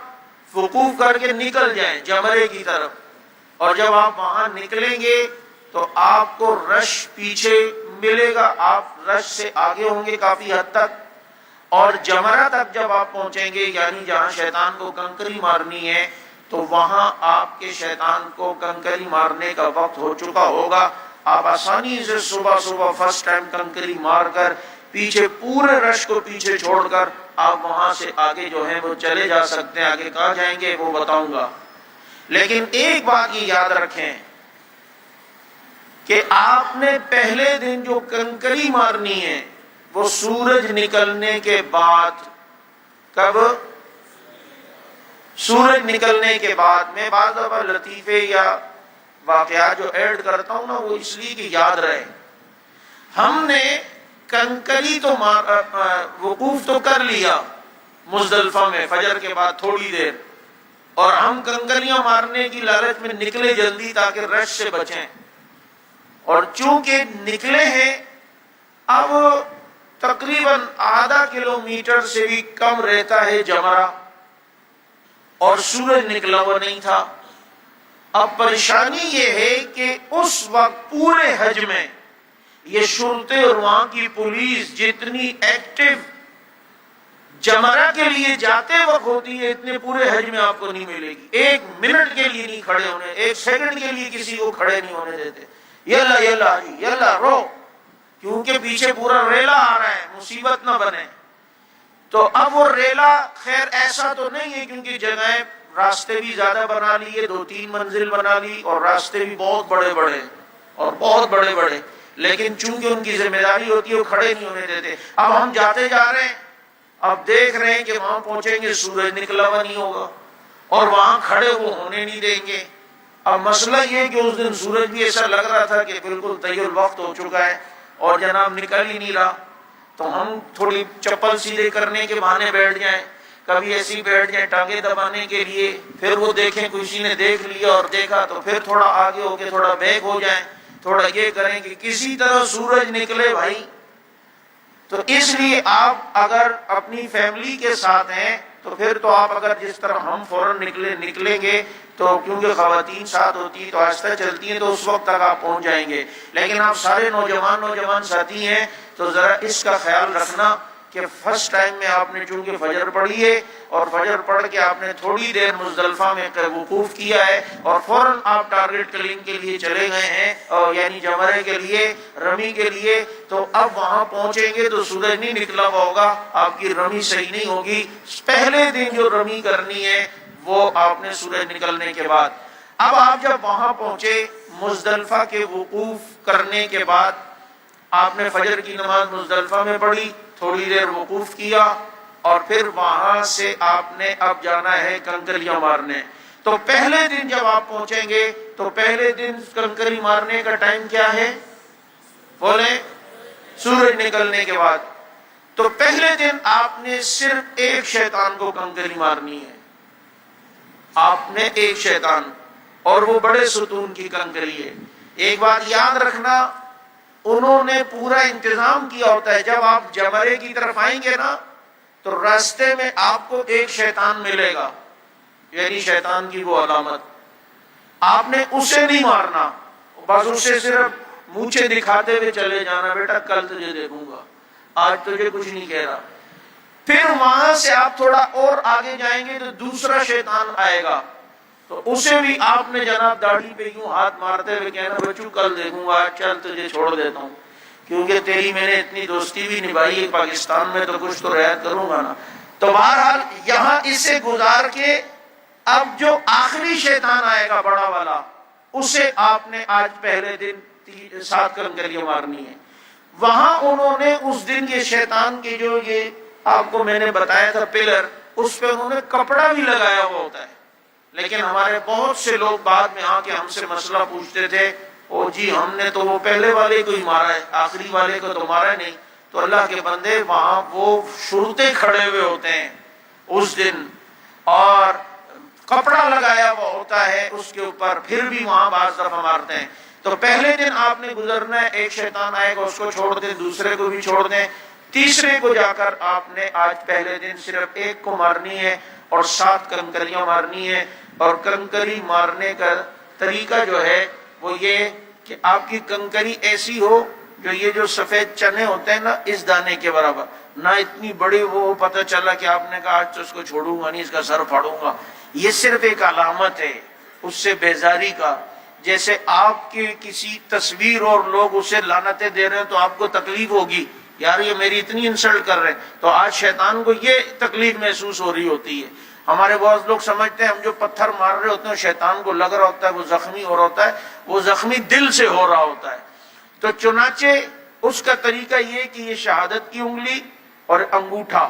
وقوف کر کے نکل جائیں جمرے کی طرف، اور جب آپ وہاں نکلیں گے تو آپ کو رش پیچھے ملے گا، آپ رش سے آگے ہوں گے کافی حد تک، اور جمرہ تک جب آپ پہنچیں گے، یعنی جہاں شیطان کو کنکری مارنی ہے، تو وہاں آپ کے شیطان کو کنکری مارنے کا وقت ہو چکا ہوگا۔ آپ آسانی سے صبح فرسٹ ٹائم کنکری مار کر پیچھے پورے رش کو پیچھے چھوڑ کر آپ وہاں سے آگے جو ہیں وہ چلے جا سکتے ہیں۔ آگے کہاں جائیں گے وہ بتاؤں گا، لیکن ایک بات یہ یاد رکھیں کہ آپ نے پہلے دن جو کنکری مارنی ہے وہ سورج نکلنے کے بعد۔ کب؟ سورج نکلنے کے بعد۔ میں بعض دفعہ لطیفے یا واقعات جو ایڈ کرتا ہوں نا، وہ اس لیے کہ یاد رہے۔ ہم نے کنکری تو وقوف تو کر لیا مزدلفہ میں فجر کے بعد تھوڑی دیر، اور ہم کنکریاں مارنے کی لالچ میں نکلے جلدی تاکہ رش سے بچیں، اور چونکہ نکلے ہیں اب تقریباً آدھا کلومیٹر سے بھی کم رہتا ہے جمرہ، اور سورج نکلا ہوا نہیں تھا۔ اب پریشانی یہ ہے کہ اس وقت پورے حج میں یہ شرطے اور وہاں کی پولیس جتنی ایکٹیو جمرہ کے لیے جاتے وقت ہوتی ہے، اتنے پورے حج میں آپ کو نہیں ملے گی۔ 1 منٹ کے لیے نہیں کھڑے ہونے، 1 سیکنڈ کے لیے کسی کو کھڑے نہیں ہونے دیتے۔ یلا یلا جی یلا رو، کیونکہ پیچھے پورا ریلا آ رہا ہے، مصیبت نہ بنے۔ تو اب وہ ریلا خیر ایسا تو نہیں ہے، کیونکہ جگہیں راستے بھی زیادہ بنا لیے، 2-3 منزل بنا لی، اور راستے بھی بہت بڑے بڑے، لیکن چونکہ ان کی ذمہ داری ہوتی ہے وہ کھڑے نہیں ہونے دیتے۔ اب ہم جاتے جا رہے ہیں، اب دیکھ رہے ہیں کہ وہاں پہنچیں گے سورج نکلا ہوا نہیں ہوگا، اور وہاں کھڑے وہ ہونے نہیں دیں گے۔ اب مسئلہ یہ کہ اس دن سورج بھی ایسا لگ رہا تھا کہ بالکل طی الوقت ہو چکا ہے اور جناب نکل ہی نہیں رہا، تو ہم تھوڑی چپل سیدھے کرنے کے بہانے بیٹھ جائیں، کبھی ایسی بیٹھ جائیں ٹانگیں دبانے کے لیے، پھر وہ دیکھیں کسی نے دیکھ لیا اور دیکھا تو پھر تھوڑا آگے ہو کے تھوڑا بیک ہو جائیں، تھوڑا یہ کریں کہ کسی طرح سورج نکلے بھائی۔ تو اس لیے آپ اگر اپنی فیملی کے ساتھ ہیں تو پھر تو آپ اگر جس طرح ہم فوراً نکلیں گے تو کیونکہ خواتین ساتھ ہوتی ہیں تو آہستہ چلتی ہیں تو اس وقت تک آپ پہنچ جائیں گے، لیکن آپ سارے نوجوان ساتھی ہیں تو ذرا اس کا خیال رکھنا کہ فرسٹ ٹائم میں آپ نے چونکہ فجر پڑھی ہے اور فجر پڑھ کے آپ نے تھوڑی دیر مزدلفہ میں وقوف کیا ہے اور فوراً آپ ٹارگٹ کلنگ کے لیے چلے گئے ہیں، اور یعنی جمرے کے لیے، رمی کے لیے، تو اب وہاں پہنچیں گے تو سورج نہیں نکلا ہوا ہوگا، آپ کی رمی صحیح نہیں ہوگی۔ پہلے دن جو رمی کرنی ہے وہ آپ نے سورج نکلنے کے بعد۔ اب آپ جب وہاں پہنچے مزدلفہ کے وقوف کرنے کے بعد آپ نے فجر کی نماز مزدلفہ میں پڑھی، تھوڑی دیر وقوف کیا اور پھر وہاں سے آپ نے اب جانا ہے کنکریاں مارنے۔ تو پہلے دن جب آپ پہنچیں گے تو پہلے دن کنکری مارنے کا ٹائم کیا ہے؟ بولیں، سورج نکلنے کے بعد۔ تو پہلے دن آپ نے صرف ایک شیطان کو کنکری مارنی ہے، آپ نے ایک شیطان، اور وہ بڑے ستون کی کنکری ہے۔ ایک بات یاد رکھنا، انہوں نے پورا انتظام کیا ہوتا ہے، جب آپ جمرے کی طرف آئیں گے نا تو راستے میں آپ کو ایک شیطان ملے گا، یعنی شیطان کی وہ علامت، آپ نے اسے نہیں مارنا، بس اسے صرف مونچھیں دکھاتے ہوئے چلے جانا، بیٹا کل تجھے دیکھوں گا، آج تجھے کچھ نہیں کہہ رہا۔ پھر وہاں سے آپ تھوڑا اور آگے جائیں گے تو دوسرا شیطان آئے گا، تو اسے بھی آپ نے جناب داڑھی پہ یوں ہاتھ مارتے ہوئے کہنا، بچوں کل دیکھوں گا، چل تجھے چھوڑ دیتا ہوں، کیونکہ تیری میں نے اتنی دوستی بھی نبھائی ہے پاکستان میں تو کچھ تو رعایت کروں گا نا۔ تو بہرحال یہاں اسے گزار کے اب جو آخری شیطان آئے گا بڑا والا، اسے آپ نے آج پہلے دن 7 کنکریاں مارنی ہے۔ وہاں انہوں نے اس دن یہ شیطان کے جو یہ آپ کو میں نے بتایا تھا پلر، اس پہ انہوں نے کپڑا بھی لگایا ہوا ہوتا ہے، لیکن ہمارے بہت سے لوگ بعد میں آ کے ہم سے مسئلہ پوچھتے تھے، او جی ہم نے تو وہ پہلے والے کو ہی مارا ہے، آخری والے کو تو مارا نہیں۔ تو اللہ کے بندے، وہاں وہ شرطے کھڑے ہوئے ہوتے ہیں اس دن اور کپڑا لگایا ہوا ہوتا ہے اس کے اوپر، پھر بھی وہاں بعض دفعہ مارتے ہیں۔ تو پہلے دن آپ نے گزرنا ہے، ایک شیطان آئے گا اس کو چھوڑ دیں، دوسرے کو بھی چھوڑ دیں، تیسرے کو جا کر آپ نے آج پہلے دن صرف ایک کو مارنی ہے اور 7 کنکریاں مارنی ہے۔ اور کنکری مارنے کا طریقہ جو ہے وہ یہ کہ آپ کی کنکری ایسی ہو جو یہ جو سفید چنے ہوتے ہیں نا اس دانے کے برابر، نہ اتنی بڑی وہ پتہ چلا کہ آپ نے کہا آج تو اس کو چھوڑوں گا نہیں، اس کا سر پھاڑوں گا۔ یہ صرف ایک علامت ہے اس سے بیزاری کا، جیسے آپ کی کسی تصویر اور لوگ اسے لعنتیں دے رہے ہیں تو آپ کو تکلیف ہوگی، یار یہ میری اتنی انسلٹ کر رہے ہیں، تو آج شیطان کو یہ تکلیف محسوس ہو رہی ہوتی ہے۔ ہمارے بہت لوگ سمجھتے ہیں ہم جو پتھر مار رہے ہوتے ہیں شیطان کو لگ رہا ہوتا ہے، وہ زخمی ہو رہا ہوتا ہے، وہ زخمی دل سے ہو رہا ہوتا ہے۔ تو چنانچہ اس کا طریقہ یہ کہ یہ شہادت کی انگلی اور انگوٹھا،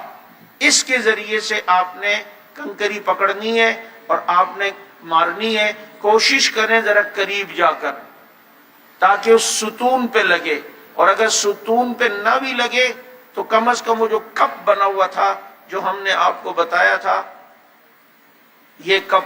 اس کے ذریعے سے آپ نے کنکری پکڑنی ہے اور آپ نے مارنی ہے۔ کوشش کریں ذرا قریب جا کر تاکہ اس ستون پہ لگے، اور اگر ستون پہ نہ بھی لگے تو کم از کم وہ جو کپ بنا ہوا تھا جو ہم نے آپ کو بتایا تھا، یہ کپ،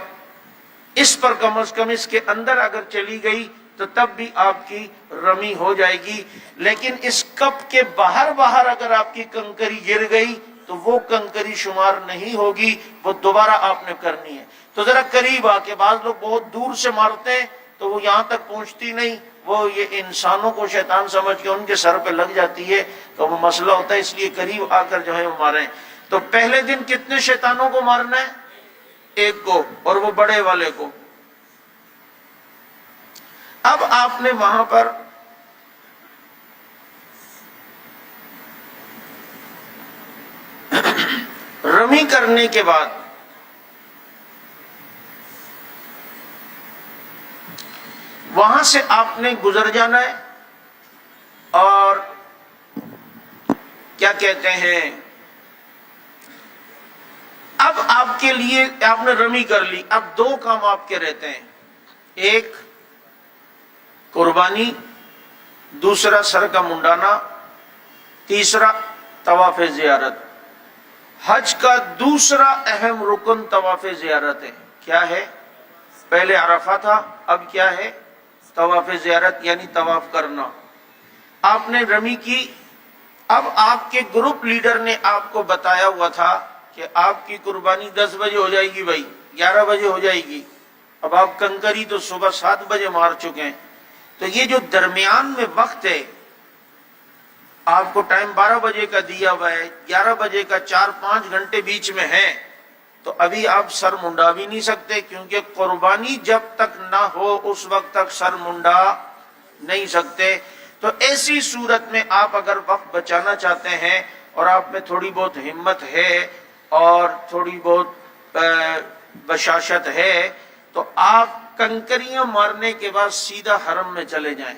اس پر کم از کم اس کے اندر اگر چلی گئی تو تب بھی آپ کی رمی ہو جائے گی۔ لیکن اس کپ کے باہر اگر آپ کی کنکری گر گئی تو وہ کنکری شمار نہیں ہوگی، وہ دوبارہ آپ نے کرنی ہے۔ تو ذرا قریب آ کے، بعض لوگ بہت دور سے مارتے ہیں تو وہ یہاں تک پہنچتی نہیں، وہ یہ انسانوں کو شیطان سمجھ کے ان کے سر پہ لگ جاتی ہے تو وہ مسئلہ ہوتا ہے، اس لیے قریب آ کر جو ہے وہ ماریں۔ تو پہلے دن کتنے شیطانوں کو مارنا ہے؟ ایک کو، اور وہ بڑے والے کو۔ اب آپ نے وہاں پر رمی کرنے کے بعد وہاں سے آپ نے گزر جانا ہے، اور کیا کہتے ہیں، اب آپ کے لیے آپ نے رمی کر لی، اب 2 کام آپ کے رہتے ہیں، ایک قربانی، دوسرا سر کا منڈانا، تیسرا طواف زیارت۔ حج کا دوسرا اہم رکن طواف زیارت ہے۔ کیا ہے؟ پہلے عرفہ تھا، اب کیا ہے؟ طواف زیارت، یعنی طواف کرنا۔ آپ نے رمی کی، اب آپ کے گروپ لیڈر نے آپ کو بتایا ہوا تھا کہ آپ کی قربانی 10 بجے ہو جائے گی بھائی، 11 بجے ہو جائے گی، اب آپ کنکری تو صبح 7 بجے مار چکے ہیں، تو یہ جو درمیان میں وقت ہے، آپ کو ٹائم 12 بجے کا دیا ہوا ہے، 11 بجے کا 4-5 گھنٹے بیچ میں ہے، تو ابھی آپ سر منڈا بھی نہیں سکتے، کیونکہ قربانی جب تک نہ ہو اس وقت تک سر منڈا نہیں سکتے۔ تو ایسی صورت میں آپ اگر وقت بچانا چاہتے ہیں اور آپ میں تھوڑی بہت ہمت ہے اور تھوڑی بہت بشاشت ہے، تو آپ کنکریاں مارنے کے بعد سیدھا حرم میں چلے جائیں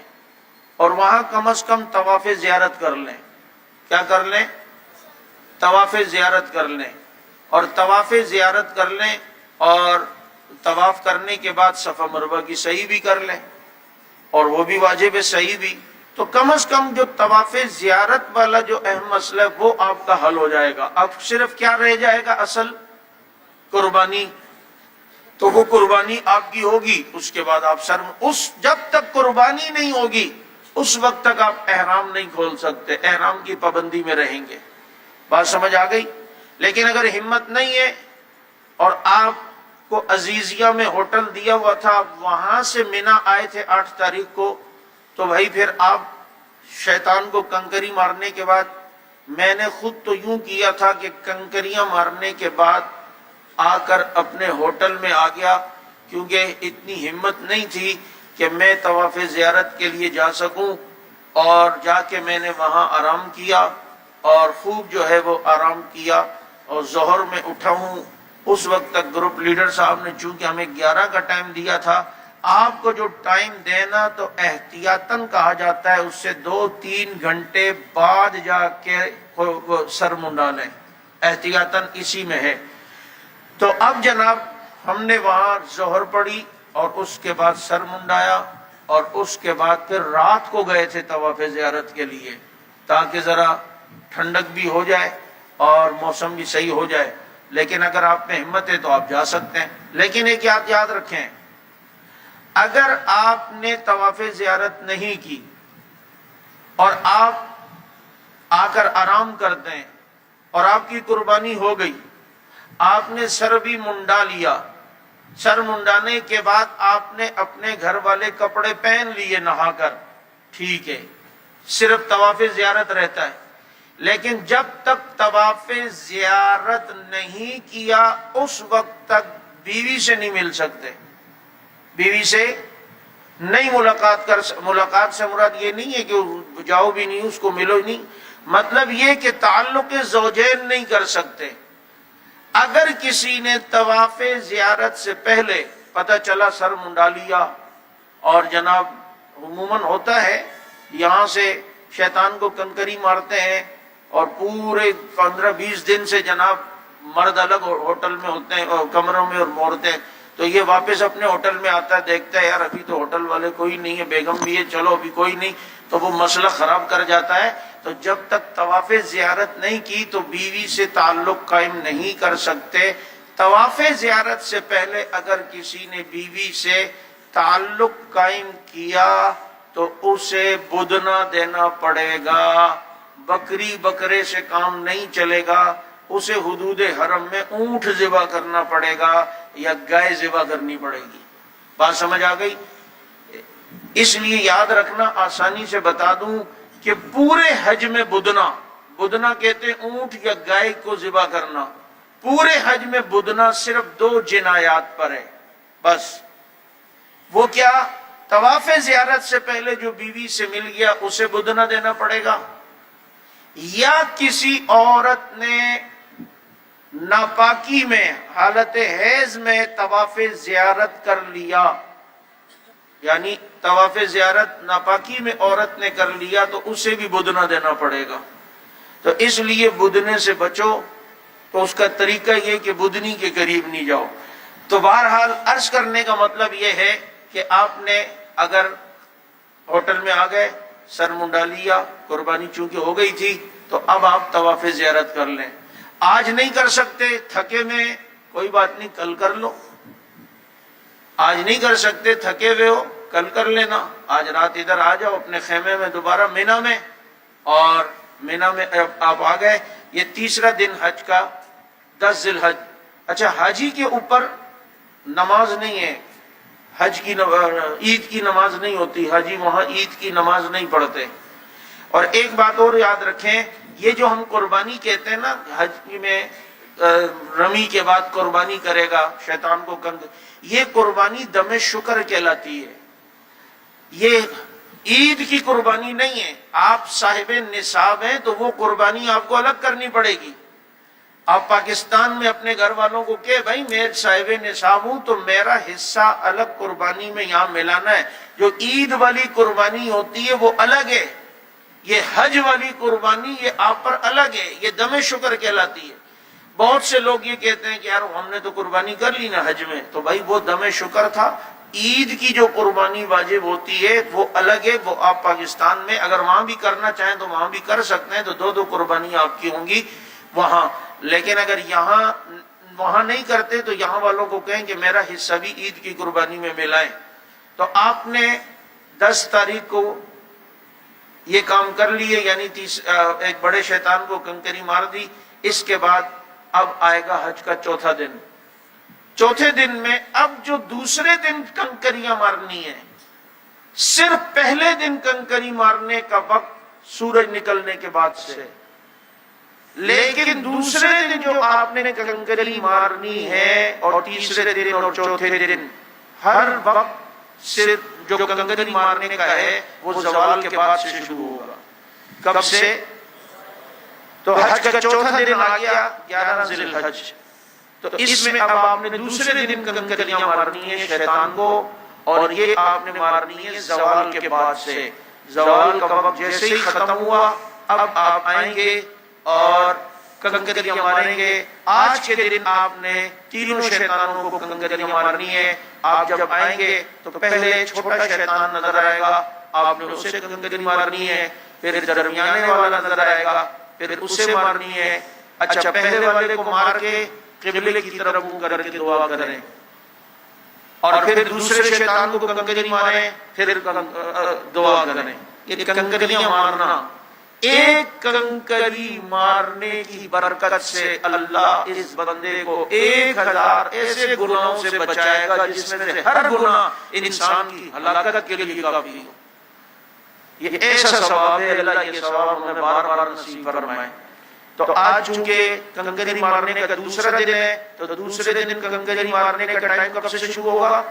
اور وہاں کم از کم طواف زیارت کر لیں۔ کیا کر لیں؟ طواف زیارت کر لیں، اور طواف زیارت کر لیں، اور طواف کرنے کے بعد صفا مروہ کی سعی بھی کر لیں، اور وہ بھی واجب ہے سعی بھی۔ تو کم از کم جو طواف زیارت والا جو اہم مسئلہ ہے وہ آپ کا حل ہو جائے گا۔ اب صرف کیا رہ جائے گا؟ اصل قربانی۔ تو وہ قربانی آپ کی ہوگی، اس کے بعد آپ جب تک قربانی نہیں ہوگی اس وقت تک آپ احرام نہیں کھول سکتے، احرام کی پابندی میں رہیں گے۔ بات سمجھ آ گئی؟ لیکن اگر ہمت نہیں ہے اور آپ کو عزیزیہ میں ہوٹل دیا ہوا تھا، وہاں سے منی آئے تھے 8 تاریخ کو، تو بھائی پھر آپ شیطان کو کنکری مارنے کے بعد، میں نے خود تو یوں کیا تھا کہ کنکریاں مارنے کے بعد آ کر اپنے ہوٹل میں آ گیا، کیونکہ اتنی ہمت نہیں تھی کہ میں طواف زیارت کے لیے جا سکوں، اور جا کے میں نے وہاں آرام کیا اور خوب جو ہے وہ آرام کیا، اور ظہر میں اٹھا ہوں۔ اس وقت تک گروپ لیڈر صاحب نے چونکہ ہمیں 11 کا ٹائم دیا تھا، آپ کو جو ٹائم دینا تو احتیاطاً کہا جاتا ہے، اس سے 2-3 گھنٹے بعد جا کے سر منڈا لیں، احتیاطاً اسی میں ہے۔ تو اب جناب ہم نے وہاں ظہر پڑھی اور اس کے بعد سر منڈایا، اور اس کے بعد پھر رات کو گئے تھے طواف زیارت کے لیے، تاکہ ذرا ٹھنڈک بھی ہو جائے اور موسم بھی صحیح ہو جائے۔ لیکن اگر آپ میں ہمت ہے تو آپ جا سکتے ہیں، لیکن ایک یاد رکھیں، اگر آپ نے طواف زیارت نہیں کی اور آپ آ کر آرام کر دیں اور آپ کی قربانی ہو گئی، آپ نے سر بھی منڈا لیا، سر منڈانے کے بعد آپ نے اپنے گھر والے کپڑے پہن لیے نہا کر، ٹھیک ہے، صرف طواف زیارت رہتا ہے۔ لیکن جب تک طواف زیارت نہیں کیا اس وقت تک بیوی سے نہیں مل سکتے، بیوی سے نہیں ملاقات سے مراد یہ نہیں ہے کہ جاؤ بھی نہیں، اس کو ملو نہیں، مطلب یہ کہ تعلق زوجین نہیں کر سکتے۔ اگر کسی نے طواف زیارت سے پہلے پتہ چلا سر منڈا لیا، اور جناب عموماً ہوتا ہے یہاں سے شیطان کو کنکری مارتے ہیں، اور پورے 15-20 دن سے جناب مرد الگ ہوٹل میں ہوتے ہیں اور کمروں میں اور مورتے ہیں، تو یہ واپس اپنے ہوٹل میں آتا ہے، دیکھتا ہے یار ابھی تو ہوٹل والے کوئی نہیں ہے، بیگم بھی ہے، چلو ابھی کوئی نہیں، تو وہ مسئلہ خراب کر جاتا ہے۔ تو جب تک طواف زیارت نہیں کی تو بیوی سے تعلق قائم نہیں کر سکتے۔ طواف زیارت سے پہلے اگر کسی نے بیوی سے تعلق قائم کیا تو اسے بدنہ دینا پڑے گا، بکری بکرے سے کام نہیں چلے گا، اسے حدود حرم میں اونٹ ذبح کرنا پڑے گا یا گائے ذبح کرنی پڑے گی۔ بات سمجھ آ گئی؟ اس لیے یاد رکھنا، آسانی سے بتا دوں کہ پورے حج میں بدنہ کہتے ہیں اونٹ یا گائے کو ذبح کرنا، پورے حج میں بدنہ صرف 2 جنایات پر ہے بس۔ وہ کیا؟ طواف زیارت سے پہلے جو بیوی سے مل گیا اسے بدنہ دینا پڑے گا، یا کسی عورت نے ناپاکی میں حالت حیض میں طواف زیارت کر لیا، یعنی طواف زیارت ناپاکی میں عورت نے کر لیا تو اسے بھی بدنہ دینا پڑے گا۔ تو اس لیے بدنے سے بچو، تو اس کا طریقہ یہ کہ بدنی کے قریب نہیں جاؤ۔ تو بہرحال عرض کرنے کا مطلب یہ ہے کہ آپ نے اگر ہوٹل میں آ گئے، سر منڈا لیا، قربانی چونکہ ہو گئی تھی، تو اب آپ طواف زیارت کر لیں۔ آج نہیں کر سکتے، تھکے میں، کوئی بات نہیں، کل کر لو۔ آج نہیں کر سکتے، تھکے ہوئے ہو، کل کر لینا۔ آج رات ادھر آ جاؤ اپنے خیمے میں دوبارہ مینا میں، اور مینا میں آپ آ گئے۔ یہ تیسرا دن حج کا 10 ذی الحج۔ اچھا حاجی کے اوپر نماز نہیں ہے، حج کی عید کی نماز نہیں ہوتی، حاجی وہاں عید کی نماز نہیں پڑھتے۔ اور ایک بات اور یاد رکھیں، یہ جو ہم قربانی کہتے ہیں نا، حج میں رمی کے بعد قربانی کرے گا شیطان کو کنگ، یہ قربانی دم شکر کہلاتی ہے، یہ عید کی قربانی نہیں ہے۔ آپ صاحب نصاب ہیں تو وہ قربانی آپ کو الگ کرنی پڑے گی۔ آپ پاکستان میں اپنے گھر والوں کو کہ بھائی میں صاحب نصاب ہوں تو میرا حصہ الگ قربانی میں یہاں ملانا ہے۔ جو عید والی قربانی ہوتی ہے وہ الگ ہے، یہ حج والی قربانی یہ آپ پر الگ ہے، یہ دم شکر کہلاتی ہے۔ بہت سے لوگ یہ کہتے ہیں کہ یار ہم نے تو قربانی کر لی نا حج میں، تو بھائی وہ دم شکر تھا۔ عید کی جو قربانی واجب ہوتی ہے وہ الگ ہے، وہ آپ پاکستان میں اگر وہاں بھی کرنا چاہیں تو وہاں بھی کر سکتے ہیں، تو دو قربانی آپ کی ہوں گی وہاں۔ لیکن اگر وہاں نہیں کرتے تو یہاں والوں کو کہیں کہ میرا حصہ بھی عید کی قربانی میں ملائیں۔ تو آپ نے 10 تاریخ کو یہ کام کر لیے، یعنی ایک بڑے شیطان کو کنکری مار دی۔ اس کے بعد اب آئے گا حج کا چوتھا دن۔ چوتھے دن میں اب جو دوسرے دن کنکریاں مارنی ہے، صرف پہلے دن کنکری مارنے کا وقت سورج نکلنے کے بعد سے، لیکن دوسرے دن جو آپ نے کنکری مارنی ہے اور تیسرے دن اور چوتھے دن، ہر وقت صرف جو کنکری مارنے کا ہے وہ زوال کے بعد سے شروع ہوگا۔ کب سے؟ تو حج کا چوتھا دن آ گیا 11 ذی الحج، تو اس میں اب آپ نے دوسرے دن کنکریاں مارنی ہے شیطان کو، اور یہ آپ نے مارنی ہے زوال کے بعد سے۔ زوال کا وقت جیسے ہی ختم ہوا اب آپ آئیں گے اور کنکریاں ماریں گے۔ آج کے دن آپ نے تینوں شیطانوں کو کنکریاں مارنی ہے۔ آپ جب آئیں گے تو پہلے چھوٹا شیطان نظر آئے گا، آپ نے اسے کنکری مارنی ہے، پھر درمیانے والا نظر آئے گا، پھر اسے مارنی ہے۔ اچھا پہلے والے کو مار کے قبلے کی طرف منہ کر کے دعا کریں، اور پھر دوسرے شیطان کو کنکری ماریں، پھر دعا کریں۔ یہ کنکریاں مارنا، ایک کنکری مارنے کی برکت سے اللہ اس بندے کو 1000 ایسے گناہوں سے بچائے گا جس میں سے ہر گناہ انسان کی ہلاکت کے لیے کافی ہو۔ یہ ایسا ثواب ہے، اللہ یہ ثواب ہمیں بار بار نصیب فرمائے۔ تو آج چونکہ کنکری مارنے کا دوسرا دن ہے، تو دوسرے دن کنکری مارنے کا ٹائم کب سے شروع ہوگا؟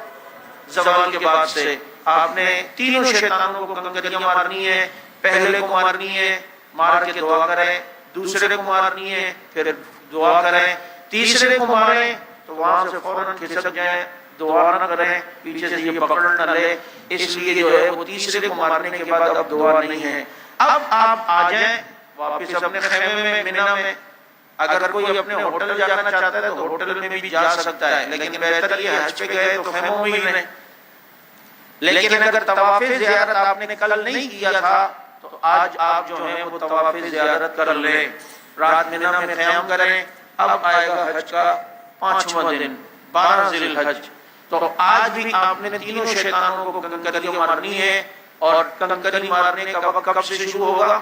زوال کے بعد سے۔ آپ نے تینوں شیطانوں کو کنکریاں مارنی ہے، پہلے کو مارنی ہے، مار کے دعا کریں، دوسرے کو مارنی ہے، پھر دعا کریں، تیسرے کو ماریں تو وہاں سے فوراً کھسک جائیں، دعا نہ کریں، پیچھے سے یہ پکڑ نہ لے، اس لیے جو ہے وہ تیسرے کو مارنے کے بعد اب دعا نہیں ہے۔ اب آپ آ جائیں واپس اپنے خیمے میں منی میں۔ اگر کوئی اپنے ہوٹل جانا چاہتا ہے تو ہوٹل میں بھی جا سکتا ہے، لیکن بہتر یہ حج پہ گئے تو خیموں میں ہی رہیں۔ لیکن اگر طواف زیارت آپ نے کل نہیں کیا تھا تو آج آپ جو ہیں وہ طواف زیارت کر لیں، رات منی میں قیام کریں۔ اب آئے گا حج کا 5واں دن 12 ذی الحج، تو آج بھی آپ نے تینوں شیطانوں کو کنکریاں مارنی ہے، اور کنکری مارنے کا وقت کب سے شروع ہوگا؟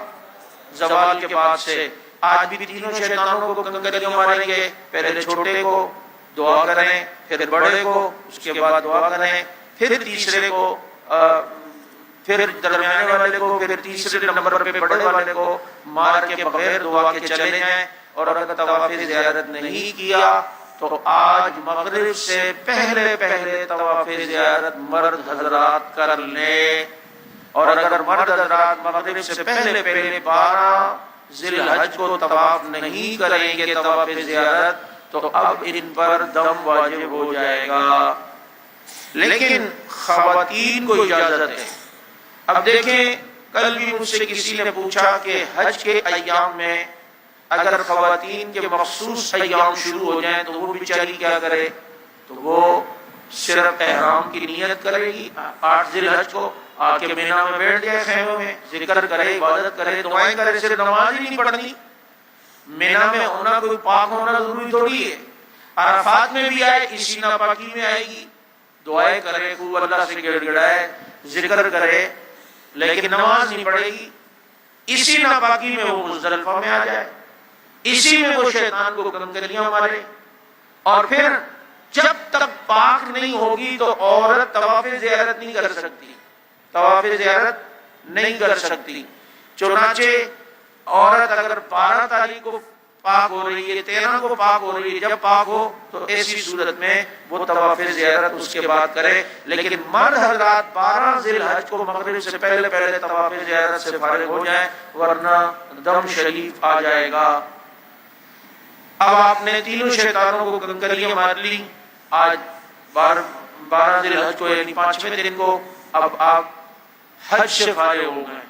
زوال کے بعد سے۔ آج بھی تینوں شیطانوں کو کنکریاں ماریں گے، پہلے چھوٹے کو دعا کریں، پھر بڑے کو، اس کے بعد دعا کریں، پھر تیسرے کو، پھر درمیانے والے کو، پھر تیسرے نمبر پہ بڑے والے کو مار کے بغیر دعا کے چلے جائیں۔ اور اگر طواف زیارت نہیں کیا تو آج مغرب سے پہلے طواف زیارت مرد حضرات کر لیں، اور اگر مرد حضرات مغرب سے پہلے 12 ذی الحج کو طواف نہیں کریں گے طواف زیارت تو اب ان پر دم واجب ہو جائے گا۔ لیکن خواتین کو اجازت ہے۔ اب دیکھیں، کل بھی مجھ سے کسی نے پوچھا کہ حج کے ایام میں اگر خواتین کے مخصوص ایام شروع ہو جائیں تو وہ بیچاری کیا کرے؟ تو وہ صرف احرام کی نیت کرے گی 8 ذی الحج کو، آ کے منی میں بیٹھ جائے خیموں میں، ذکر کرے، عبادت کرے، دعائیں کرے، صرف نماز ہی نہیں پڑھنی۔ منی میں ہونا کوئی پاک ہونا ضروری تھوڑی ہے، عرفات میں بھی آئے اسی ناپاکی میں آئے گی، دعائیں کرے، خوب اللہ سے گڑ گڑائے، ذکر کرے، لیکن نماز نہیں پڑھے گی۔ اسی ناپاکی میں وہ مزدلفہ میں آ جائے، اسی میں وہ شیطان کو کنکریاں مارے. اور پھر جب تک پاک نہیں ہوگی تو عورت طواف زیارت نہیں کر سکتی، طواف زیارت نہیں کر سکتی. چنانچہ عورت اگر 12 تاریخ کو پاک ہو رہی ہے، 13 کو پاک ہو رہی ہے، جب پاک ہو تو ایسی صورت میں وہ طواف زیارت اس کے بعد کرے. لیکن مرد حضرات 12 ذی الحج کو مغرب سے پہلے پہلے طواف زیارت سے فارغ ہو جائیں، ورنہ دم شریف آ جائے گا. اب آپ نے تینوں شیطانوں کو کنکریاں مار لی. آج 12 ذی الحج کو یعنی 5ویں دن کو اب آپ حج سے فارغ ہو گئے.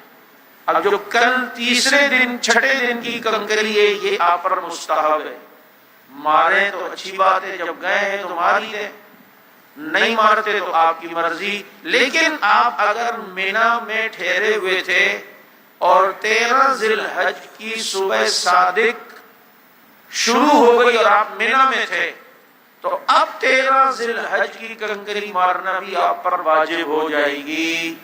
اب جو کل تیسرے دن 6ٹھے دن کی کنکری ہے یہ آپ پر مستحب ہے. مارے تو اچھی بات ہے، جب گئے ہیں تو مار ہی دیں، نہیں مارتے تو آپ کی مرضی. لیکن آپ اگر مینا میں ٹھہرے ہوئے تھے اور 13 ذی الحج کی صبح صادق شروع ہو گئی اور آپ مینا میں تھے تو اب 13 ذی الحج کی کنکری مارنا بھی آپ پر واجب ہو جائے گی.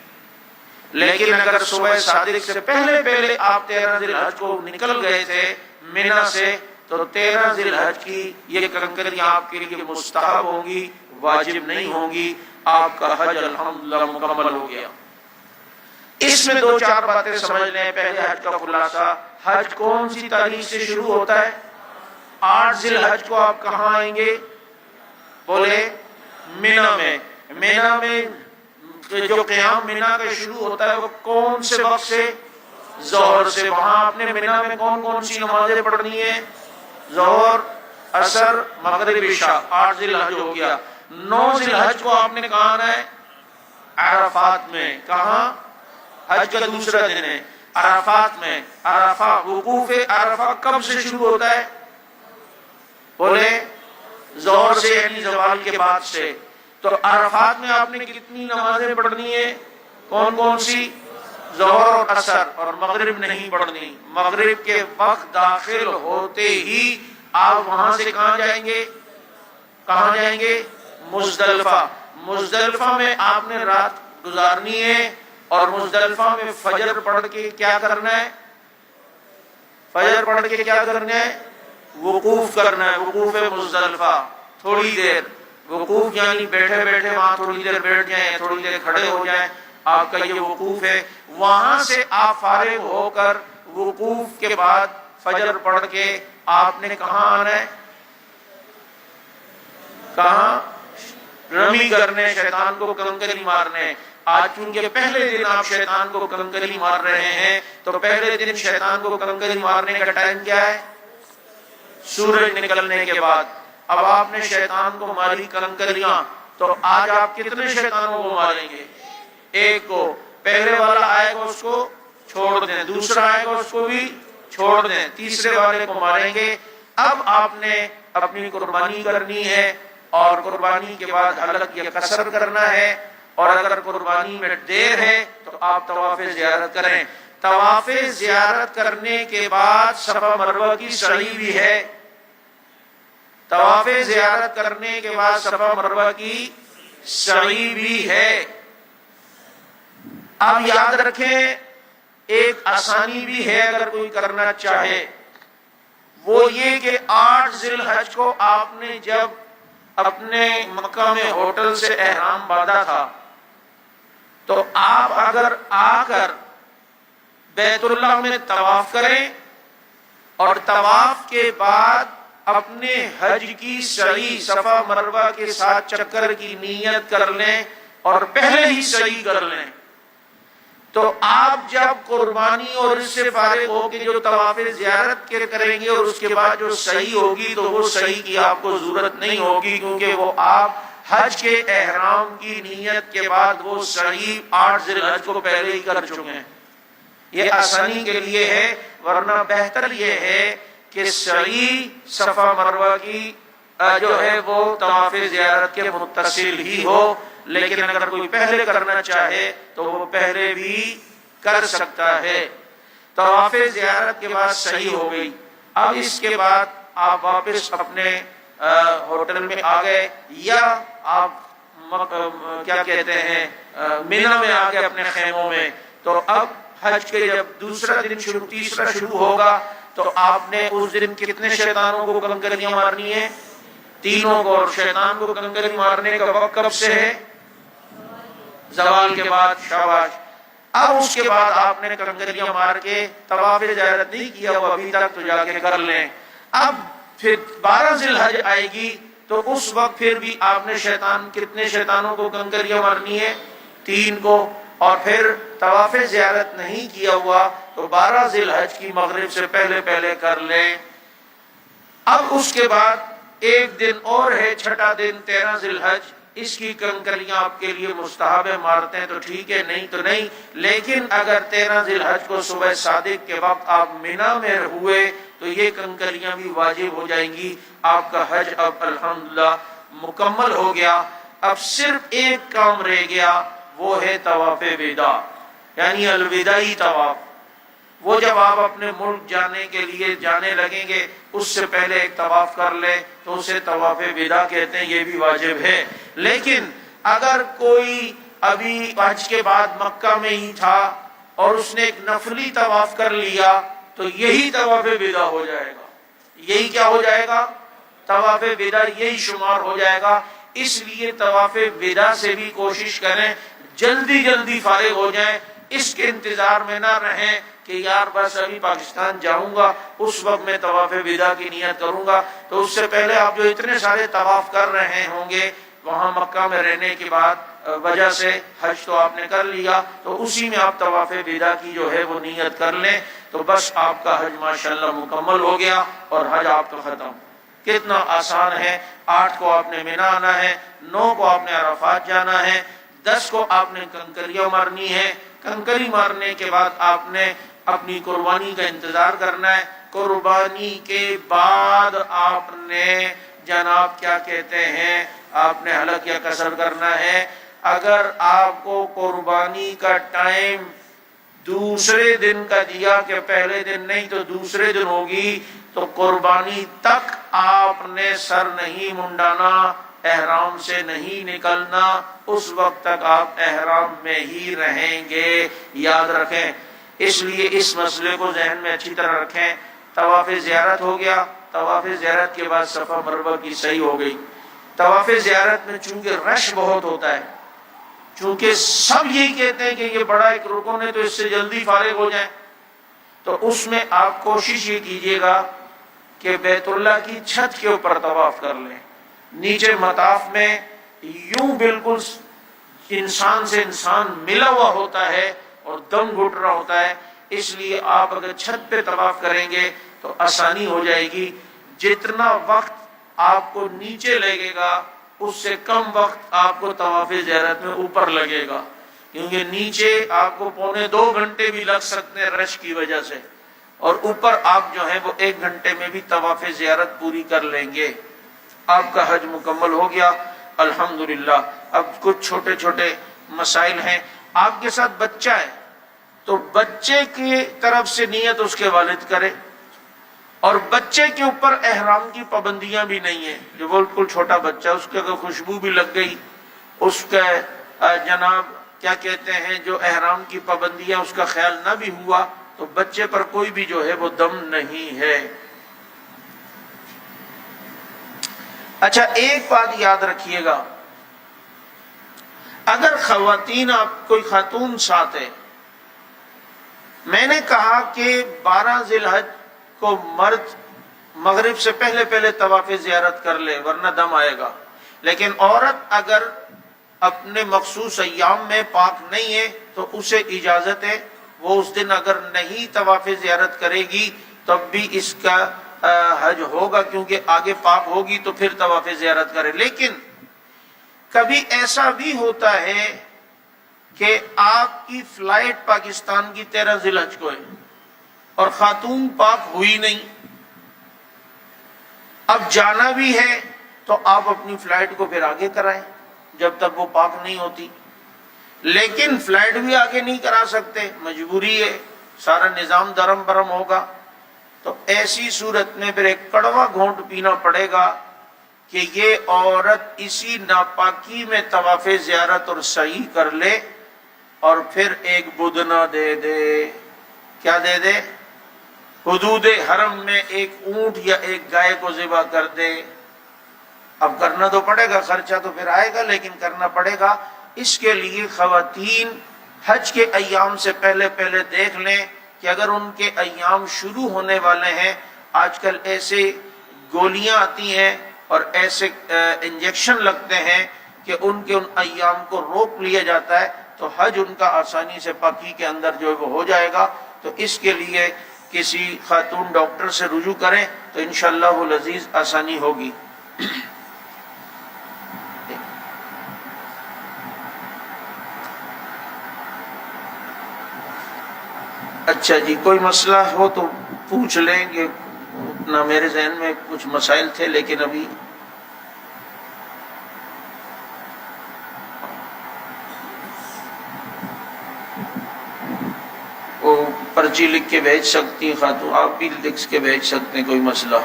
لیکن اگر صبح صادق سے پہلے پہلے آپ 13 ذی الحج کو نکل گئے تھے مینا سے تو 13 ذی الحج کی یہ کنکریاں آپ کے لیے مستحب ہوں گی، واجب نہیں ہوں گی. آپ کا حج الحمدللہ مکمل ہو گیا. اس میں 2-4 باتیں سمجھ لیں. پہلے حج کا خلاصہ، حج کون سی تاریخ سے شروع ہوتا ہے؟ 8 ذی الحج کو آپ کہاں آئیں گے؟ بولے مینا میں. مینا میں جو قیام مینا کا شروع ہوتا ہے وہ کون سے وقت سے؟ ظہر سے. وہاں آپ نے مینا میں کون کون سی نمازیں پڑھنی ہیں؟ ظہر، عصر، مغرب، عشاء. 8 ذی الحج ہو گیا. 9 ذی الحج کو آپ نے کہاں آنا ہے؟ عرفات میں. کہاں؟ حج کا دوسرا دن ہے، عرفات میں. عرفہ، وقوف عرفہ کب سے شروع ہوتا ہے؟ بولے ظہر سے یعنی زوال کے بعد سے. تو عرفات میں آپ نے کتنی نمازیں پڑھنی ہیں؟ کون کون سی؟ ظہر اور عصر. اور مغرب نہیں پڑھنی. مغرب کے وقت داخل ہوتے ہی آپ وہاں سے کہاں جائیں گے؟ کہاں جائیں گے؟ مزدلفہ. مزدلفہ میں آپ نے رات گزارنی ہے اور مزدلفہ میں فجر پڑھ کے کیا کرنا ہے؟ فجر پڑھ کے کیا کرنا ہے؟ وقوف کرنا ہے. وقوف مزدلفہ تھوڑی دیر. وقوف یعنی بیٹھے بیٹھے وہاں تھوڑی دیر بیٹھ جائیں، تھوڑی دیر کھڑے ہو جائیں. آپ کا یہ وقوف ہے. وہاں سے آپ فارغ ہو کر وقوف کے بعد فجر پڑھ کے آپ نے کہاں آنا ہے؟ کہاں؟ رمی کرنے، شیطان کو کنکری مارنے. آج چونکہ پہلے دن آپ شیطان کو کنکری مار رہے ہیں تو پہلے دن شیطان کو کنکری مارنے کا ٹائم کیا ہے؟ سورج نکلنے کے بعد. اب آپ نے شیطان کو ماری کنکریاں تو آج آپ کتنے شیطانوں کو ماریں گے؟ ایک کو. پہلے والا آئے گا اس کو چھوڑ دیں، دوسرا آئے گا اس کو بھی چھوڑ دیں، تیسرے والے کو ماریں گے. اب آپ نے اپنی قربانی کرنی ہے اور قربانی کے بعد حلق یا قصر کرنا ہے. اور اگر قربانی میں دیر ہے تو آپ طواف زیارت کریں. طواف زیارت کرنے کے بعد صفا مروہ کی سعی بھی ہے. طواف زیارت کرنے کے بعد صفا مروہ کی سعی بھی ہے. اب یاد رکھیں ایک آسانی بھی ہے اگر کوئی کرنا چاہے، وہ یہ کہ 8 ذی الحج کو آپ نے جب اپنے مکہ میں ہوٹل سے احرام باندھا تھا تو آپ اگر آ کر بیت اللہ میں طواف کریں اور طواف کے بعد اپنے حج کی سعی صفا مروہ کے ساتھ چکر کی نیت کر لیں اور پہلے ہی سعی کر لیں تو آپ جب قربانی اور اس سے فارغ ہو کے جو طواف زیارت کے کریں گے اور اس کے بعد جو سعی ہوگی تو وہ سعی کی آپ کو ضرورت نہیں ہوگی، کیونکہ وہ آپ حج کے احرام کی نیت کے بعد وہ سعی 8 ذی الحج کو پہلے ہی کر چکے ہیں. یہ آسانی کے لیے ہے، ورنہ بہتر یہ ہے کہ سعی صفا مروہ کی جو ہے وہ طواف زیارت کے متصل ہی ہو. لیکن اگر کوئی پہلے کرنا چاہے تو وہ پہلے بھی کر سکتا ہے. طواف زیارت کے بعد صحیح ہو گئی. اب اس کے بعد آپ واپس اپنے ہوٹل میں آ گئے یا آپ کیا کہتے ہیں مینا میں آ گئے اپنے خیموں میں. تو اب حج کے جب دوسرا دن تیسرا شروع ہوگا تو آپ نے اس دن کتنے شیطانوں کو کنکریاں مارنی ہے؟ تینوں کو. اور شیطان کو کنکری مارنے کا وقت کب سے ہے؟ زوال کے بعد. شاباش. اب اس کے بعد آپ نے کنکریاں مار کے طواف زیارت نہیں کیا وہ ابھی تک، تو جا کے کر لیں. اب پھر 12 ذی الحج آئے گی تو اس وقت پھر بھی آپ نے کتنے شیطانوں کو کنکریاں مارنی ہے؟ 3 کو. اور پھر طواف زیارت نہیں کیا ہوا تو 12 ذی الحج کی مغرب سے پہلے پہلے کر لیں. اب اس کے بعد ایک دن اور ہے، چھٹا دن 13 ذی الحج. اس کی کنکریاں آپ کے لیے مستحب ہے، مارتے ہیں تو ٹھیک ہے، نہیں تو نہیں. لیکن اگر 13 ذی الحج کو صبح صادق کے وقت آپ مینا میں ہوئے تو یہ کنکریاں بھی واجب ہو جائیں گی. آپ کا حج اب الحمدللہ مکمل ہو گیا. اب صرف ایک کام رہ گیا، وہ ہے طواف وداع، یعنی الوداعی طواف. وہ جب آپ اپنے ملک جانے کے لیے جانے لگیں گے اس سے پہلے ایک طواف کر لے تو اسے طواف وداع کہتے ہیں، یہ بھی واجب ہے. لیکن اگر کوئی ابھی حج کے بعد مکہ میں ہی تھا اور اس نے ایک نفلی طواف کر لیا تو یہی طواف وداع ہو جائے گا. یہی کیا ہو جائے گا؟ طواف وداع یہی شمار ہو جائے گا. اس لیے طواف وداع سے بھی کوشش کریں جلدی جلدی فارغ ہو جائیں. اس کے انتظار میں نہ رہیں کہ یار بس ابھی پاکستان جاؤں گا اس وقت میں طواف وداع کی نیت کروں گا. تو اس سے پہلے آپ جو اتنے سارے طواف کر رہے ہوں گے وہاں مکہ میں رہنے کے بعد وجہ سے حج تو آپ نے کر لیا تو اسی میں آپ طواف وداع کی جو ہے وہ نیت کر لیں تو بس آپ کا حج ماشاءاللہ مکمل ہو گیا اور حج آپ کا ختم. کتنا آسان ہے. 8 کو آپ نے مینا آنا ہے، 9 کو آپ نے عرفات جانا ہے، 10 کو آپ نے کنکریاں مارنی ہے. کنکری مارنے کے بعد آپ نے اپنی قربانی کا انتظار کرنا ہے. قربانی کے بعد آپ نے جناب کیا کہتے ہیں آپ نے حلق یا قصر کرنا ہے. اگر آپ کو قربانی کا ٹائم دوسرے دن کا دیا کہ پہلے دن نہیں تو دوسرے دن ہوگی تو قربانی تک آپ نے سر نہیں منڈانا، احرام سے نہیں نکلنا، اس وقت تک آپ احرام میں ہی رہیں گے. یاد رکھیں. اس لیے اس مسئلے کو ذہن میں اچھی طرح رکھیں. طواف زیارت ہو گیا. طواف زیارت کے بعد صفا مروہ کی صحیح ہو گئی. طواف زیارت میں چونکہ رش بہت ہوتا ہے، چونکہ سب یہی کہتے ہیں کہ یہ بڑا ایک رکن ہے تو اس سے جلدی فارغ ہو جائیں، تو اس میں آپ کوشش یہ کیجئے گا کہ بیت اللہ کی چھت کے اوپر طواف کر لیں. نیچے مطاف میں یوں بالکل انسان سے انسان ملا ہوا ہوتا ہے اور دم گھٹ رہا ہوتا ہے. اس لیے آپ اگر چھت پہ طواف کریں گے تو آسانی ہو جائے گی. جتنا وقت آپ کو نیچے لگے گا اس سے کم وقت آپ کو طواف زیارت میں اوپر لگے گا، کیونکہ نیچے آپ کو 1.25 گھنٹے بھی لگ سکتے ہیں رش کی وجہ سے، اور اوپر آپ جو ہے وہ 1 گھنٹے میں بھی طواف زیارت پوری کر لیں گے. آپ کا حج مکمل ہو گیا الحمدللہ. اب کچھ چھوٹے چھوٹے مسائل ہیں. آپ کے ساتھ بچہ ہے تو بچے کی طرف سے نیت اس کے والد کرے، اور بچے کے اوپر احرام کی پابندیاں بھی نہیں ہیں. جو بالکل چھوٹا بچہ اس کے اگر خوشبو بھی لگ گئی، اس کا جناب کیا کہتے ہیں جو احرام کی پابندیاں اس کا خیال نہ بھی ہوا تو بچے پر کوئی بھی جو ہے وہ دم نہیں ہے. اچھا ایک بات یاد رکھیے گا، اگر خواتین آپ کوئی خاتون ساتھ ہے، میں نے کہا کہ 12 ذی الحج کو مرد مغرب سے پہلے پہلے طواف زیارت کر لے ورنہ دم آئے گا. لیکن عورت اگر اپنے مخصوص ایام میں پاک نہیں ہے تو اسے اجازت ہے، وہ اس دن اگر نہیں طواف زیارت کرے گی تب بھی اس کا حج ہوگا، کیونکہ آگے پاک ہوگی تو پھر طواف زیارت کرے. لیکن کبھی ایسا بھی ہوتا ہے کہ آپ کی فلائٹ پاکستان کی 13 ذی الحج کو ہے اور خاتون پاک ہوئی نہیں، اب جانا بھی ہے تو آپ اپنی فلائٹ کو پھر آگے کرائیں جب تک وہ پاک نہیں ہوتی. لیکن فلائٹ بھی آگے نہیں کرا سکتے، مجبوری ہے، سارا نظام درم برم ہوگا. تو ایسی صورت میں پھر ایک کڑوا گھونٹ پینا پڑے گا کہ یہ عورت اسی ناپاکی میں طواف زیارت اور سعی کر لے اور پھر ایک بدنہ دے دے. کیا دے دے؟ حدود حرم میں ایک اونٹ یا ایک گائے کو ذبح کر دے، اب کرنا تو پڑے گا، خرچہ تو پھر آئے گا لیکن کرنا پڑے گا۔ اس کے لیے خواتین حج کے ایام سے پہلے دیکھ لیں کہ اگر ان کے ایام شروع ہونے والے ہیں، آج کل ایسے گولیاں آتی ہیں اور ایسے انجیکشن لگتے ہیں کہ ان ایام کو روک لیا جاتا ہے، تو حج ان کا آسانی سے پاکی کے اندر جو ہے وہ ہو جائے گا۔ تو اس کے لیے کسی خاتون ڈاکٹر سے رجوع کریں تو انشاءاللہ العزیز آسانی ہوگی۔ اچھا جی، کوئی مسئلہ ہو تو پوچھ لیں گے، اتنا میرے ذہن میں کچھ مسائل تھے لیکن ابھی وہ پرچی لکھ کے بھیج سکتی ہیں خاتون، آپ بھی لکھ کے بھیج سکتے ہیں کوئی مسئلہ،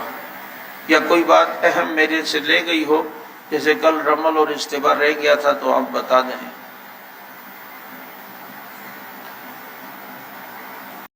یا کوئی بات اہم میرے سے لے گئی ہو، جیسے کل رمل اور استباء رہ گیا تھا تو آپ بتا دیں۔